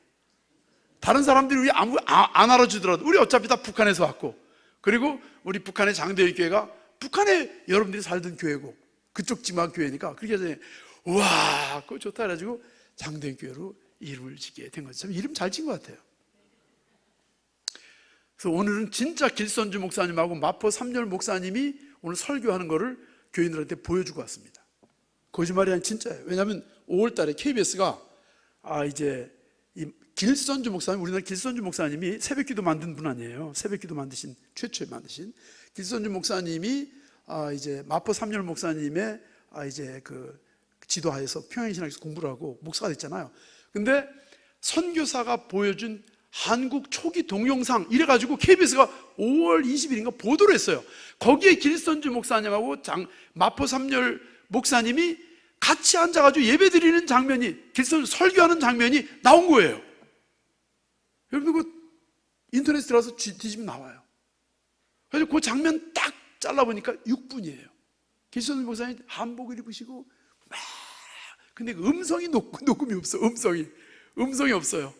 다른 사람들이 우리 안 알아주더라도 우리 어차피 다 북한에서 왔고, 그리고 우리 북한의 장대현 교회가 북한에 여러분들이 살던 교회고 그쪽 지방 교회니까, 그렇게 해서 우와 그거 좋다 해가지고 장대현 교회로 이름을 짓게 된 거죠. 참 이름 잘 지은 것 같아요. 그래서 오늘은 진짜 길선주 목사님하고 마포 삼열 목사님이 오늘 설교하는 거를 교인들한테 보여주고 왔습니다. 거짓말이 아니라 진짜예요. 왜냐하면 5월 달에 KBS가 이제 이 길선주 목사님, 우리나라 길선주 목사님이 새벽기도 만든 분 아니에요. 새벽기도 최초에 만드신 길선주 목사님이 이제 마포 삼열 목사님의 이제 지도하에서 평양신학에서 공부를 하고 목사가 됐잖아요. 근데 선교사가 보여준 한국 초기 동영상 이래가지고 KBS가 5월 20일인가 보도를 했어요. 거기에 길선주 목사님하고 마포 삼열 목사님이 같이 앉아가지고 예배 드리는 장면이, 길선주 설교하는 장면이 나온 거예요. 여러분 인터넷 들어가서 뒤지면 나와요. 그래서 그 장면 딱 잘라보니까 6분이에요. 길선주 목사님 한복을 입으시고 근데 음성이 녹음이 없어. 음성이 없어요.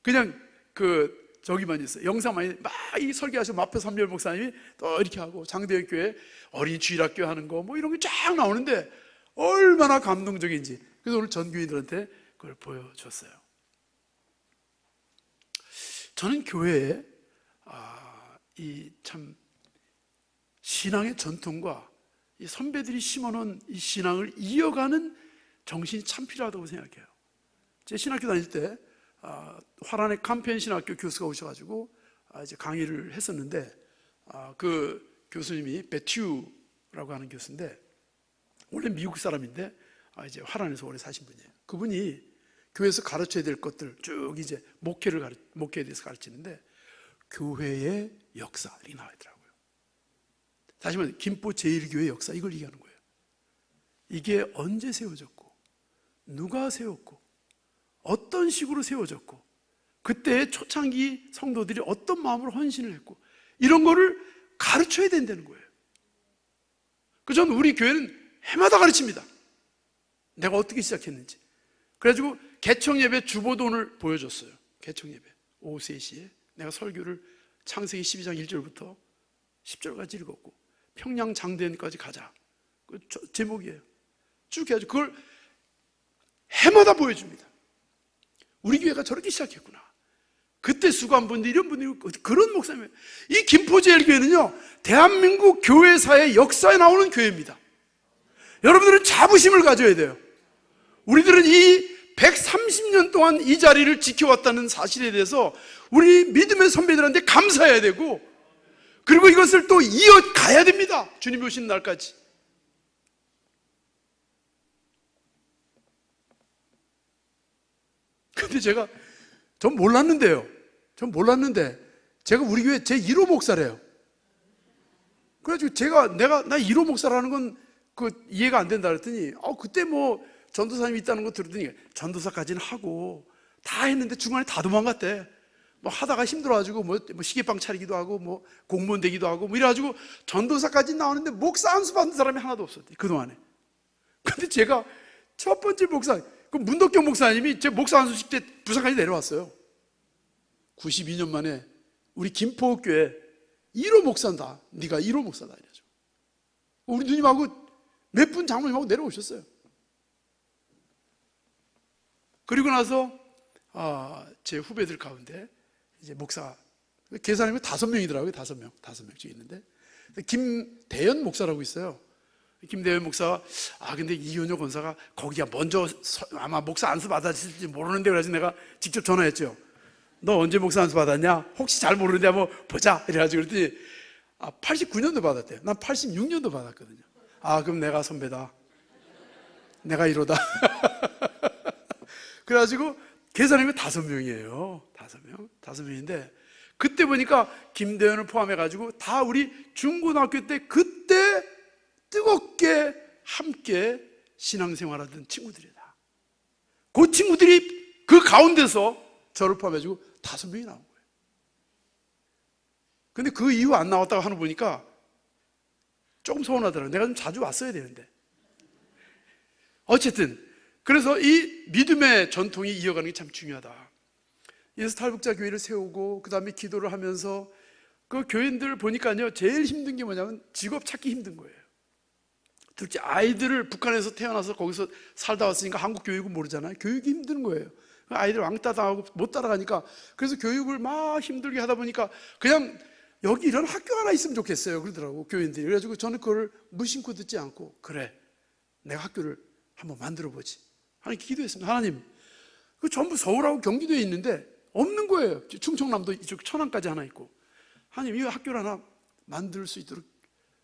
그냥 저기만 있어요. 영상만 막 이 설교하시고 마표 삼별 목사님이 또 이렇게 하고 장대역 교회 어린이 주일학교 하는 거 뭐 이런 게 쫙 나오는데 얼마나 감동적인지. 그래서 오늘 전교인들한테 그걸 보여줬어요. 저는 교회에 이 참 신앙의 전통과 이 선배들이 심어놓은 이 신앙을 이어가는 정신이 참 필요하다고 생각해요. 제 신학교 다닐 때 화란의 캄펜 신학교 교수가 오셔가지고 이제 강의를 했었는데 그 교수님이 베튜라고 하는 교수인데 원래 미국 사람인데 이제 화란에서 오래 사신 분이에요. 그분이 교회에서 가르쳐야 될 것들 쭉 이제 목회에 대해서 가르치는데 교회의 역사 이렇게 나와 있더라고요. 다시 말해 김포 제1교회 역사 이걸 얘기하는 거예요. 이게 언제 세워졌고 누가 세웠고 어떤 식으로 세워졌고 그때 초창기 성도들이 어떤 마음으로 헌신을 했고 이런 거를 가르쳐야 된다는 거예요. 저는 우리 교회는 해마다 가르칩니다. 내가 어떻게 시작했는지. 그래가지고 개청예배 주보돈을 보여줬어요. 개청예배 오후 3시에 내가 설교를 창세기 12장 1절부터 10절까지 읽었고 평양 장대현까지 가자. 그 제목이에요. 쭉 해가지고 그걸 해마다 보여줍니다. 우리 교회가 저렇게 시작했구나. 그때 수고한 분들 이런 분들이 그런 목사님이에요. 이 김포제일교회는요 대한민국 교회사의 역사에 나오는 교회입니다. 여러분들은 자부심을 가져야 돼요. 우리들은 이 130년 동안 이 자리를 지켜왔다는 사실에 대해서 우리 믿음의 선배들한테 감사해야 되고 그리고 이것을 또 이어가야 됩니다. 주님이 오시는 날까지. 근데 전 몰랐는데 제가 우리 교회 제 1호 목사래요. 그래가지고 나 1호 목사라는 건 이해가 안 된다 그랬더니 그때 뭐 전도사님이 있다는 거 들었더니 전도사까지는 하고 다 했는데 중간에 다 도망갔대. 뭐 하다가 힘들어가지고 뭐 시계빵 차리기도 하고 뭐 공무원 되기도 하고 뭐 이래가지고 전도사까지 나오는데 목사 안수 받는 사람이 하나도 없었대 그동안에. 근데 제가 첫 번째 목사 그 문덕경 목사님이 제 목사 안수식 때 부산까지 내려왔어요. 92년 만에 우리 김포교회 1호 목사다. 네가 1호 목사다 이래죠. 우리 누님하고 몇 분 장로님하고 내려오셨어요. 그리고 나서 제 후배들 가운데 이제 목사 계산하면 5명이더라고요. 5명씩 있는데 김대현 목사라고 있어요. 김대현 목사가 근데 이윤호 권사가 거기가 먼저 아마 목사 안수 받았을지 모르는데 그래서 내가 직접 전화했죠. 너 언제 목사 안수 받았냐? 혹시 잘 모르는데 한번 보자 이래가지고 그랬더니 89년도 받았대요. 난 86년도 받았거든요. 그럼 내가 선배다. 내가 1호다. 그래가지고 계산하면 5명이에요. 5명인데 그때 보니까 김대현을 포함해가지고 다 우리 중고등학교 때 그때 뜨겁게 함께 신앙생활하던 친구들이다. 그 친구들이 그 가운데서 저를 포함해가지고 5명이 나온 거예요. 근데 그 이후 안 나왔다고 하는 거 보니까 조금 서운하더라고요. 내가 좀 자주 왔어야 되는데. 어쨌든 그래서 이 믿음의 전통이 이어가는 게 참 중요하다. 그래서 탈북자 교회를 세우고 그 다음에 기도를 하면서 그 교인들 보니까요 제일 힘든 게 뭐냐면 직업 찾기 힘든 거예요. 특히 아이들을 북한에서 태어나서 거기서 살다 왔으니까 한국 교육은 모르잖아요. 교육이 힘든 거예요. 아이들 왕따 당하고 못 따라가니까 그래서 교육을 막 힘들게 하다 보니까 그냥 여기 이런 학교 하나 있으면 좋겠어요 그러더라고 교인들이. 그래가지고 저는 그걸 무심코 듣지 않고 그래 내가 학교를 한번 만들어보지 하나님 기도했습니다. 하나님 그 전부 서울하고 경기도에 있는데 없는 거예요. 충청남도 이쪽 천안까지 하나 있고 하나님 이 학교를 하나 만들 수 있도록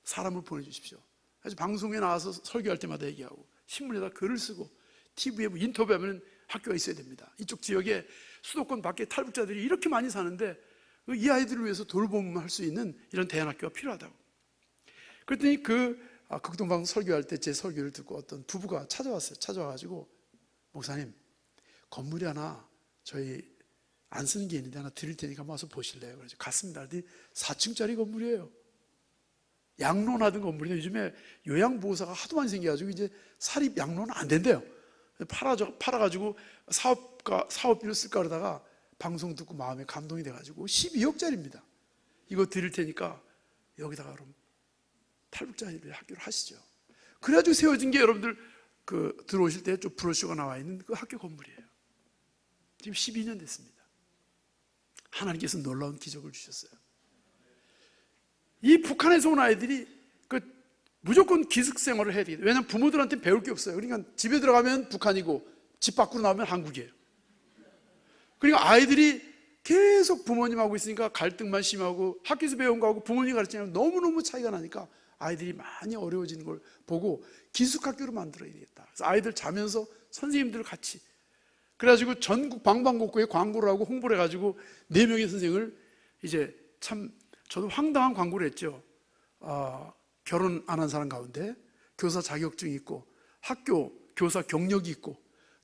사람을 보내주십시오. 그래서 방송에 나와서 설교할 때마다 얘기하고 신문에다 글을 쓰고 TV에 뭐 인터뷰하면 학교가 있어야 됩니다. 이쪽 지역에 수도권 밖에 탈북자들이 이렇게 많이 사는데 이 아이들을 위해서 돌봄을 할 수 있는 이런 대안학교가 필요하다고. 그랬더니 극동방 설교할 때 제 설교를 듣고 어떤 부부가 찾아왔어요. 찾아와가지고 목사님 건물이 하나 저희 안 쓰는 게 있는데 하나 드릴 테니까 한번 와서 보실래요? 그래서 갔습니다. 그랬더니 4층짜리 건물이에요. 양론하던 건물인데 요즘에 요양보호사가 하도 많이 생겨가지고 이제 사립 양로는 안 된대요. 팔아가지고 사업비로 쓸까 그러다가 방송 듣고 마음에 감동이 돼가지고 12억짜리입니다. 이거 드릴 테니까 여기다가 그럼 탈북자들 학교를 하시죠. 그래가지고 세워진 게 여러분들 들어오실 때 좀 브로셔가 나와 있는 그 학교 건물이에요. 지금 12년 됐습니다. 하나님께서 놀라운 기적을 주셨어요. 이 북한에서 온 아이들이 무조건 기숙생활을 해야 되겠다. 왜냐하면 부모들한테 배울 게 없어요. 그러니까 집에 들어가면 북한이고 집 밖으로 나오면 한국이에요. 그러니까 아이들이 계속 부모님하고 있으니까 갈등만 심하고 학교에서 배운 거하고 부모님이 가르치면 너무너무 차이가 나니까 아이들이 많이 어려워지는 걸 보고 기숙학교로 만들어야 되겠다. 그래서 아이들 자면서 선생님들 같이 그래가지고 전국 방방곡곡에 광고를 하고 홍보를 해가지고 4명의 선생을 이제 참 저도 황당한 광고를 했죠. 결혼 안 한 사람 가운데 교사 자격증이 있고 학교 교사 경력이 있고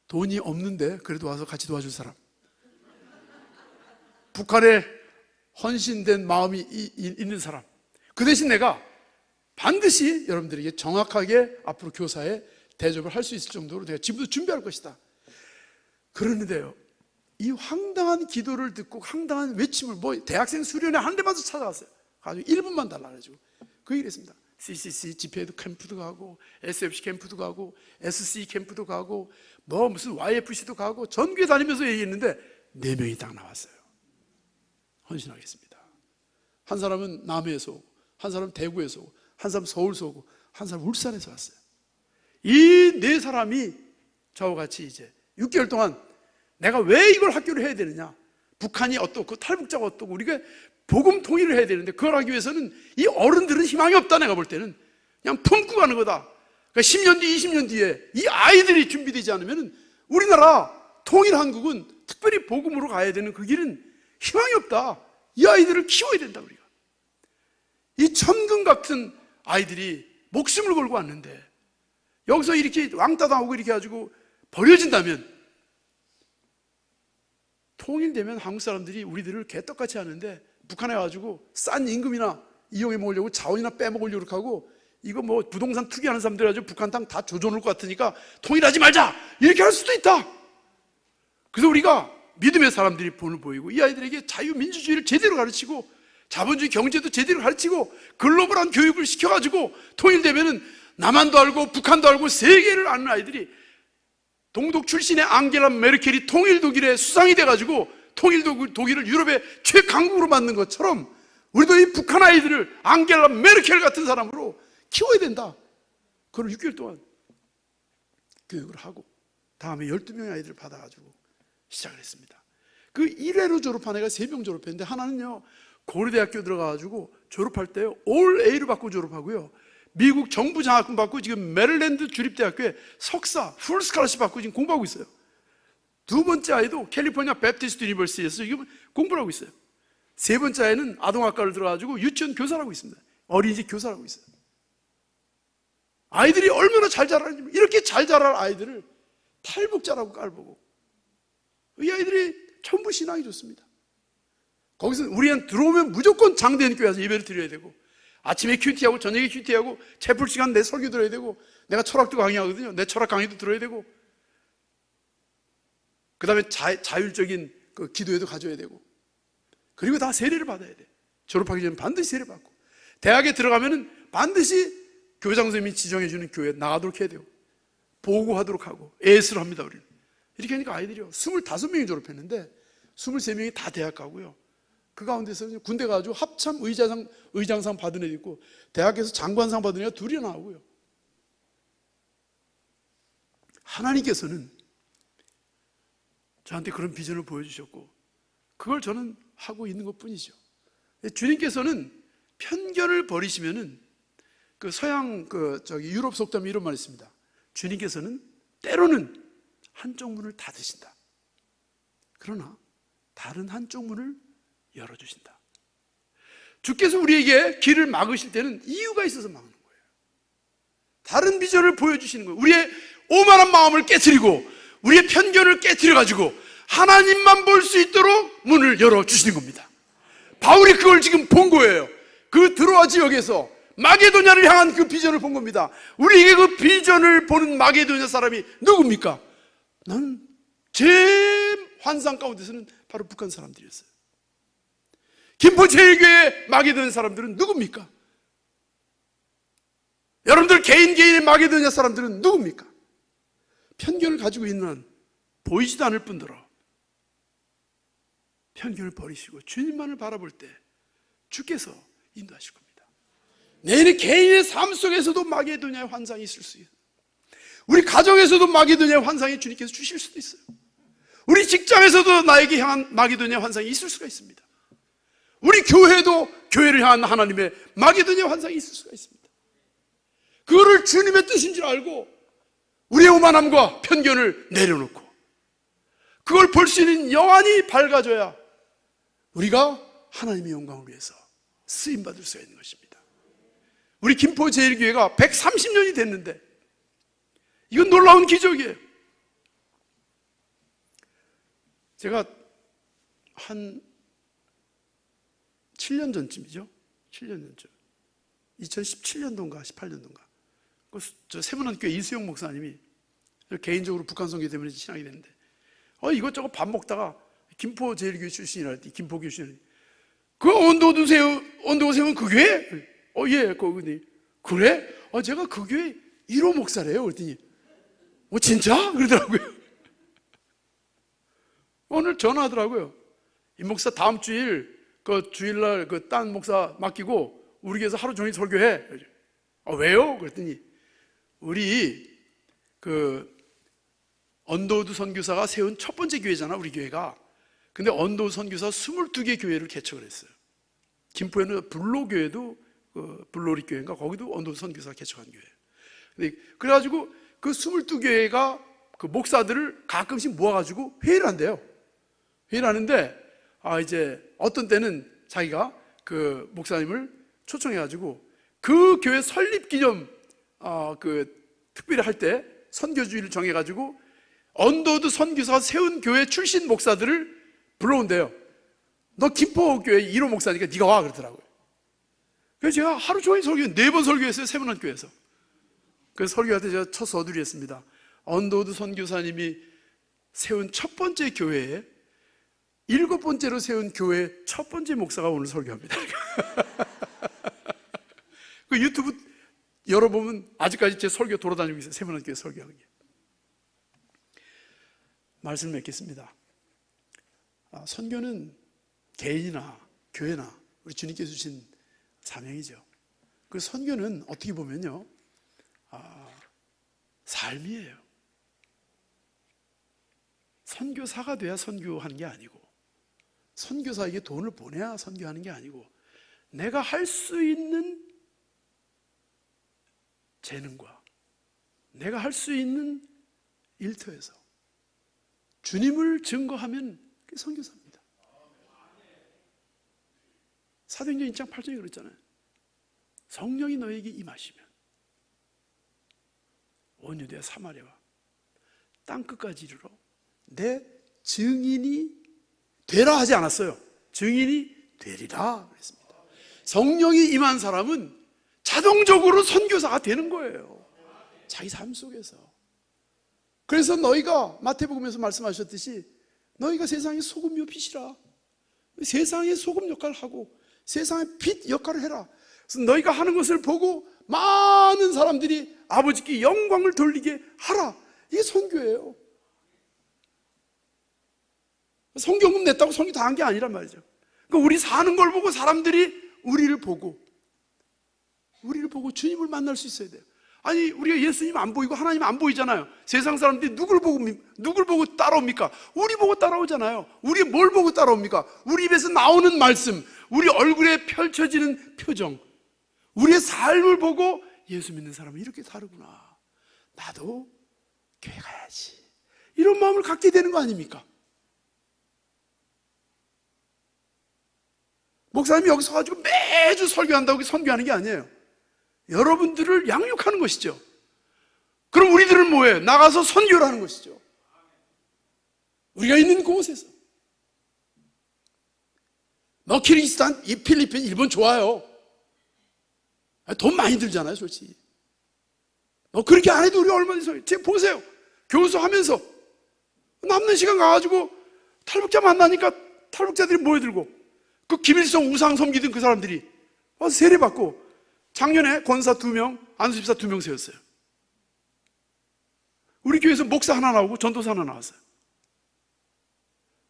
돈이 없는데 그래도 와서 같이 도와줄 사람, 북한에 헌신된 마음이 있는 사람, 그 대신 내가 반드시 여러분들에게 정확하게 앞으로 교사에 대접을 할 수 있을 정도로 내가 지금부터 준비할 것이다. 그러는데요, 이 황당한 기도를 듣고 황당한 외침을 대학생 수련회 한 대만 더 찾아갔어요. 가지고 1분만 달라 그래가지고 그 얘기를 했습니다. CCC 집회도 캠프도 가고 SFC 캠프도 가고 SC 캠프도 가고 무슨 YFC도 가고 전교에 다니면서 얘기했는데 4명이 딱 나왔어요. 헌신하겠습니다. 한 사람은 남해에서 오고 한 사람은 대구에서 오고 한 사람은 서울에서 오고 한 사람은 울산에서 왔어요. 이 4사람이 저와 같이 이제 6개월 동안 내가 왜 이걸 학교를 해야 되느냐, 북한이 어떻고 탈북자가 어떻고 우리가 복음 통일을 해야 되는데 그걸 하기 위해서는 이 어른들은 희망이 없다. 내가 볼 때는 그냥 품고 가는 거다. 그러니까 10년 뒤 20년 뒤에 이 아이들이 준비되지 않으면 우리나라 통일 한국은 특별히 복음으로 가야 되는 그 길은 희망이 없다. 이 아이들을 키워야 된다. 우리가 이 천금 같은 아이들이 목숨을 걸고 왔는데 여기서 이렇게 왕따 당하고 이렇게 해가지고 버려진다면, 통일되면 한국 사람들이 우리들을 개떡같이 하는데 북한에 와가지고 싼 임금이나 이용해 먹으려고 자원이나 빼먹으려고 그렇게 하고 이거 부동산 투기하는 사람들 가지고 북한 땅 다 조져놓을 것 같으니까 통일하지 말자 이렇게 할 수도 있다. 그래서 우리가 믿음의 사람들이 본을 보이고 이 아이들에게 자유민주주의를 제대로 가르치고 자본주의 경제도 제대로 가르치고 글로벌한 교육을 시켜가지고 통일되면은 남한도 알고 북한도 알고 세계를 아는 아이들이, 동독 출신의 앙겔라 메르켈이 통일 독일의 수상이 돼가지고 통일 독일을 유럽의 최강국으로 만든 것처럼 우리도 이 북한 아이들을 앙겔라 메르켈 같은 사람으로 키워야 된다. 그걸 6개월 동안 교육을 하고 다음에 12명의 아이들을 받아가지고 시작을 했습니다. 그 1회로 졸업한 애가 3명 졸업했는데 하나는요 고려대학교 들어가가지고 졸업할 때 올 A로 받고 졸업하고요, 미국 정부 장학금 받고 지금 메릴랜드 주립대학교에 석사 풀 스칼러십 받고 지금 공부하고 있어요. 2번째 아이도 캘리포니아 베프티스트 유니버시티에서 지금 공부를 하고 있어요. 3번째 아이는 아동학과를 들어가지고 유치원 교사를 하고 있습니다. 어린이집 교사를 하고 있어요. 아이들이 얼마나 잘 자라는지, 이렇게 잘 자랄 아이들을 탈북자라고 깔보고 이 아이들이 전부 신앙이 좋습니다. 거기서 우리는 들어오면 무조건 장대인 교회 와서 예배를 드려야 되고 아침에 큐티하고 저녁에 큐티하고 채플 시간 내 설교 들어야 되고 내가 철학도 강의하거든요. 내 철학 강의도 들어야 되고 그 다음에 자율적인 그 기도회도 가져야 되고 그리고 다 세례를 받아야 돼. 졸업하기 전에 반드시 세례 받고 대학에 들어가면은 반드시 교장 선생님이 지정해주는 교회에 나가도록 해야 되고 보고하도록 하고 애스를 합니다. 우리는 이렇게 하니까 아이들이요 25명이 졸업했는데 23명이 다 대학 가고요, 그 가운데서 군대 가가지고 합참 의장상 받은 애도 있고 대학에서 장관상 받은 애가 2이 나오고요. 하나님께서는 저한테 그런 비전을 보여주셨고 그걸 저는 하고 있는 것 뿐이죠. 주님께서는 편견을 버리시면은 그 서양 유럽 속담에 이런 말이 있습니다. 주님께서는 때로는 한쪽 문을 닫으신다. 그러나 다른 한쪽 문을 열어주신다. 주께서 우리에게 길을 막으실 때는 이유가 있어서 막는 거예요. 다른 비전을 보여주시는 거예요. 우리의 오만한 마음을 깨트리고 우리의 편견을 깨트려가지고 하나님만 볼 수 있도록 문을 열어주시는 겁니다. 바울이 그걸 지금 본 거예요. 그 드로아 지역에서 마게도냐를 향한 그 비전을 본 겁니다. 우리에게 그 비전을 보는 마게도냐 사람이 누굽니까? 나는 제 환상 가운데서는 바로 북한 사람들이었어요. 김포제일교회 마게도냐 사람들은 누굽니까? 여러분들 개인의 마게도냐 사람들은 누굽니까? 편견을 가지고 있는 보이지도 않을 뿐더러 편견을 버리시고 주님만을 바라볼 때 주께서 인도하실 겁니다. 내 개인의 삶 속에서도 마게도냐의 환상이 있을 수 있어요. 우리 가정에서도 마게도냐의 환상이 주님께서 주실 수도 있어요. 우리 직장에서도 나에게 향한 마게도냐의 환상이 있을 수가 있습니다. 우리 교회도 교회를 향한 하나님의 마게도냐의 환상이 있을 수가 있습니다. 그거를 주님의 뜻인 줄 알고 우리의 오만함과 편견을 내려놓고 그걸 볼 수 있는 영안이 밝아져야 우리가 하나님의 영광을 위해서 쓰임받을 수가 있는 것입니다. 우리 김포제일교회가 130년이 됐는데 이건 놀라운 기적이에요. 제가 한 7년 전쯤이죠. 7년 전쯤. 2017년도인가 18년도인가. 저 세문안교회 이수영 목사님이 개인적으로 북한 선교 때문에 친하게 됐는데 이것저것 밥 먹다가 김포제일교회 출신이라 했더니 김포교회 출신이 그 언도오세훈 그 교회? 예, 거기 그래? 제가 그 교회 1호 목사래요. 그랬더니 진짜? 그러더라고요. 오늘 전화하더라고요. 이 목사 다음 주일 그 주일날 그 딴 목사 맡기고 우리 교회에서 하루 종일 설교해. 왜요? 그랬더니 우리 그 언더우드 선교사가 세운 첫 번째 교회잖아, 우리 교회가. 근데 언더우드 선교사 22개 교회를 개척을 했어요. 김포에는 불로교회도 불로리 교회인가 거기도 언더우드 선교사가 개척한 교회예요. 그래가지고 그 22교회가 그 목사들을 가끔씩 모아가지고 회의를 한대요. 회의를 하는데 이제 어떤 때는 자기가 그 목사님을 초청해가지고 그 교회 설립 기념 특별히 할 때 선교주의를 정해가지고 언더우드 선교사가 세운 교회 출신 목사들을 불러온대요. 너 김포교회 1호 목사니까 네가 와 그러더라고요. 그래서 제가 하루 종일 설교 4번 설교했어요. 세문안교회에서. 그래서 설교할 때 제가 첫 서두리 했습니다. 언더우드 선교사님이 세운 첫 번째 교회에 7번째로 세운 교회 첫 번째 목사가 오늘 설교합니다. 그 유튜브 열어보면 아직까지 제 설교 돌아다니고 있어요. 세문안교회 설교하는 게. 말씀을 맺겠습니다. 선교는 개인이나 교회나 우리 주님께서 주신 사명이죠. 그 선교는 어떻게 보면요, 삶이에요. 선교사가 돼야 선교하는 게 아니고, 선교사에게 돈을 보내야 선교하는 게 아니고, 내가 할 수 있는 재능과 내가 할 수 있는 일터에서 주님을 증거하면 그게 선교사입니다. 사도행전 1장 8절에 그랬잖아요. 성령이 너에게 임하시면 온 유대와 사마리아와 땅끝까지 이르러 내 증인이 되라 하지 않았어요. 증인이 되리라 그랬습니다. 성령이 임한 사람은 자동적으로 선교사가 되는 거예요. 자기 삶 속에서. 그래서 너희가 마태복음에서 말씀하셨듯이 너희가 세상의 소금이요 빛이라. 세상의 소금 역할을 하고 세상의 빛 역할을 해라. 그래서 너희가 하는 것을 보고 많은 사람들이 아버지께 영광을 돌리게 하라. 이게 선교예요. 성경금 냈다고 선교 다 한 게 아니란 말이죠. 그러니까 우리 사는 걸 보고 사람들이 우리를 보고 주님을 만날 수 있어야 돼요. 아니, 우리가 예수님 안 보이고 하나님 안 보이잖아요. 세상 사람들이 누굴 보고 따라옵니까? 우리 보고 따라오잖아요. 우리 뭘 보고 따라옵니까? 우리 입에서 나오는 말씀, 우리 얼굴에 펼쳐지는 표정, 우리의 삶을 보고 예수 믿는 사람은 이렇게 다르구나, 나도 교회 가야지, 이런 마음을 갖게 되는 거 아닙니까? 목사님이 여기 서가지고 매주 설교한다고 선교하는 게 아니에요. 여러분들을 양육하는 것이죠. 그럼 우리들은 뭐예요? 나가서 선교를 하는 것이죠. 우리가 있는 곳에서. 키르기스탄, 필리핀, 일본 좋아요. 돈 많이 들잖아요, 솔직히. 그렇게 안 해도 우리 얼마나 지금 보세요. 교수 하면서 남는 시간 가가지고 탈북자 만나니까 탈북자들이 모여들고 그 김일성 우상 섬기던 그 사람들이 와서 세례받고 작년에 권사 2명, 안수집사 2명 세웠어요. 우리 교회에서 목사 하나 나오고 전도사 하나 나왔어요.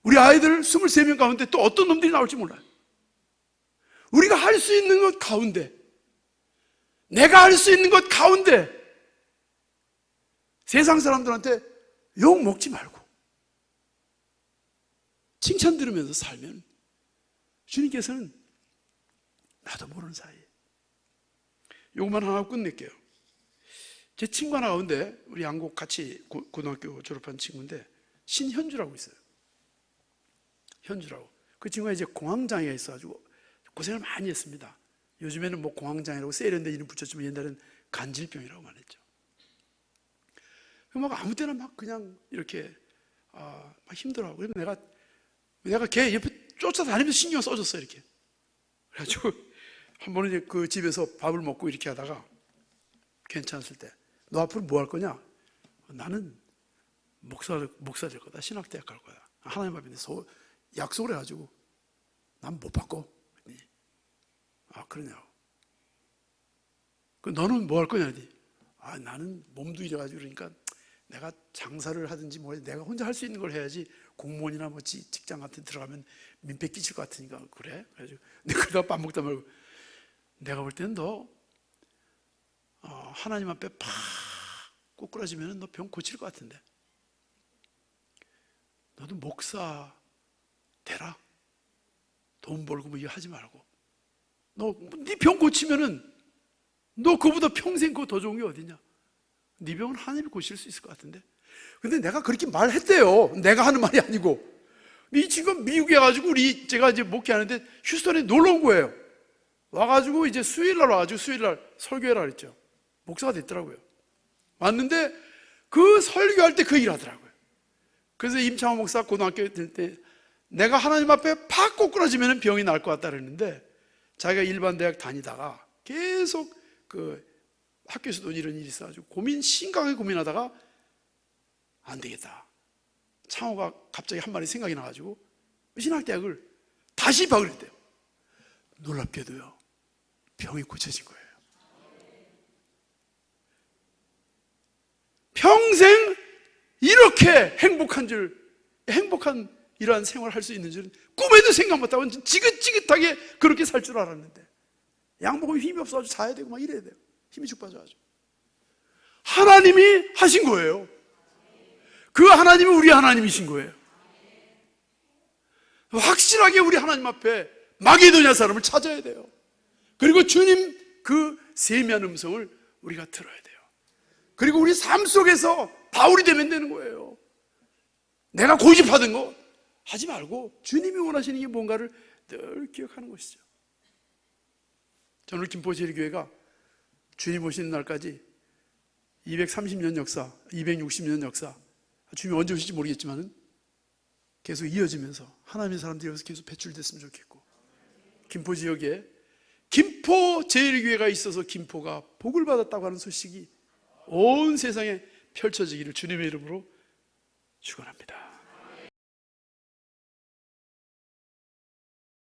우리 아이들 23명 가운데 또 어떤 놈들이 나올지 몰라요. 우리가 할 수 있는 것 가운데, 내가 할 수 있는 것 가운데 세상 사람들한테 욕 먹지 말고 칭찬 들으면서 살면 주님께서는 나도 모르는 사이에, 요것만 하나 하고 끝낼게요. 제 친구 하나 가운데 우리 양곡 같이 고등학교 졸업한 친구인데 신현주라고 있어요. 현주라고. 그 친구가 이제 공황장애가 있어가지고 고생을 많이 했습니다. 요즘에는 뭐 공황장애라고 세련된 이름 붙였지만 옛날에는 간질병이라고 말했죠. 막 아무 때나 막 그냥 이렇게 막 힘들어하고, 그래서 내가 걔 옆에 쫓아다니면서 신경 써줬어요. 이렇게. 그래가지고 한 번은 이제 그 집에서 밥을 먹고 이렇게 하다가 괜찮았을 때, 너 앞으로 뭐 할 거냐? 나는 목사 될 거다. 신학대학 갈 거야. 하나님 앞에 약속을 해가지고 난 못 바꿔. 아, 그러냐고. 그 너는 뭐 할 거냐? 아, 나는 몸도 이래가지고 그러니까 내가 장사를 하든지 뭐 내가 혼자 할 수 있는 걸 해야지 공무원이나 뭐 직장 같은 데 들어가면 민폐 끼칠 것 같으니까. 그래? 그래가지고 내가 그러다가 밥 먹다 말고, 내가 볼 때는 너 하나님 앞에 팍 꼬꾸라지면 너 병 고칠 것 같은데 너도 목사 되라. 돈 벌고 뭐 이거 하지 말고, 너 네 병 고치면은 너 그보다 평생 그거 더 좋은 게 어디냐? 네 병은 하나님이 고칠 수 있을 것 같은데. 근데 내가 그렇게 말했대요. 내가 하는 말이 아니고. 이 지금 미국에 가지고 제가 이제 목회하는데 휴스턴에 놀러 온 거예요. 와가지고 이제 수요일날 와가지고 수요일날 설교해라 그랬죠. 목사가 됐더라고요. 왔는데 그 설교할 때 그 일 하더라고요. 그래서 임창호 목사 고등학교 될 때 내가 하나님 앞에 팍 꼬꾸라지면 병이 날 것 같다 그랬는데, 자기가 일반 대학 다니다가 계속 그 학교에서도 이런 일이 있어가지고 심각하게 고민하다가 안 되겠다. 창호가 갑자기 한 말이 생각이 나가지고 신학대학을 다시 입학을 했대요. 놀랍게도요, 병이 고쳐진 거예요. 평생 이렇게 행복한 이러한 생활을 할 수 있는 줄은 꿈에도 생각 못하고 지긋지긋하게 그렇게 살 줄 알았는데, 약 먹으면 힘이 없어가지고 자야 되고 막 이래야 돼요. 힘이 죽 빠져가지고. 하나님이 하신 거예요. 그 하나님이 우리 하나님이신 거예요. 확실하게 우리 하나님 앞에 마게도냐 사람을 찾아야 돼요. 그리고 주님 그 세미한 음성을 우리가 들어야 돼요. 그리고 우리 삶 속에서 바울이 되면 되는 거예요. 내가 고집하던 거 하지 말고 주님이 원하시는 게 뭔가를 늘 기억하는 것이죠. 저는 김포제일교회가 주님 오시는 날까지 230년 역사, 260년 역사, 주님이 언제 오실지 모르겠지만 계속 이어지면서 하나님의 사람들이 여기서 계속 배출됐으면 좋겠고, 김포 지역에 김포제일교회가 있어서 김포가 복을 받았다고 하는 소식이 온 세상에 펼쳐지기를 주님의 이름으로 축원합니다.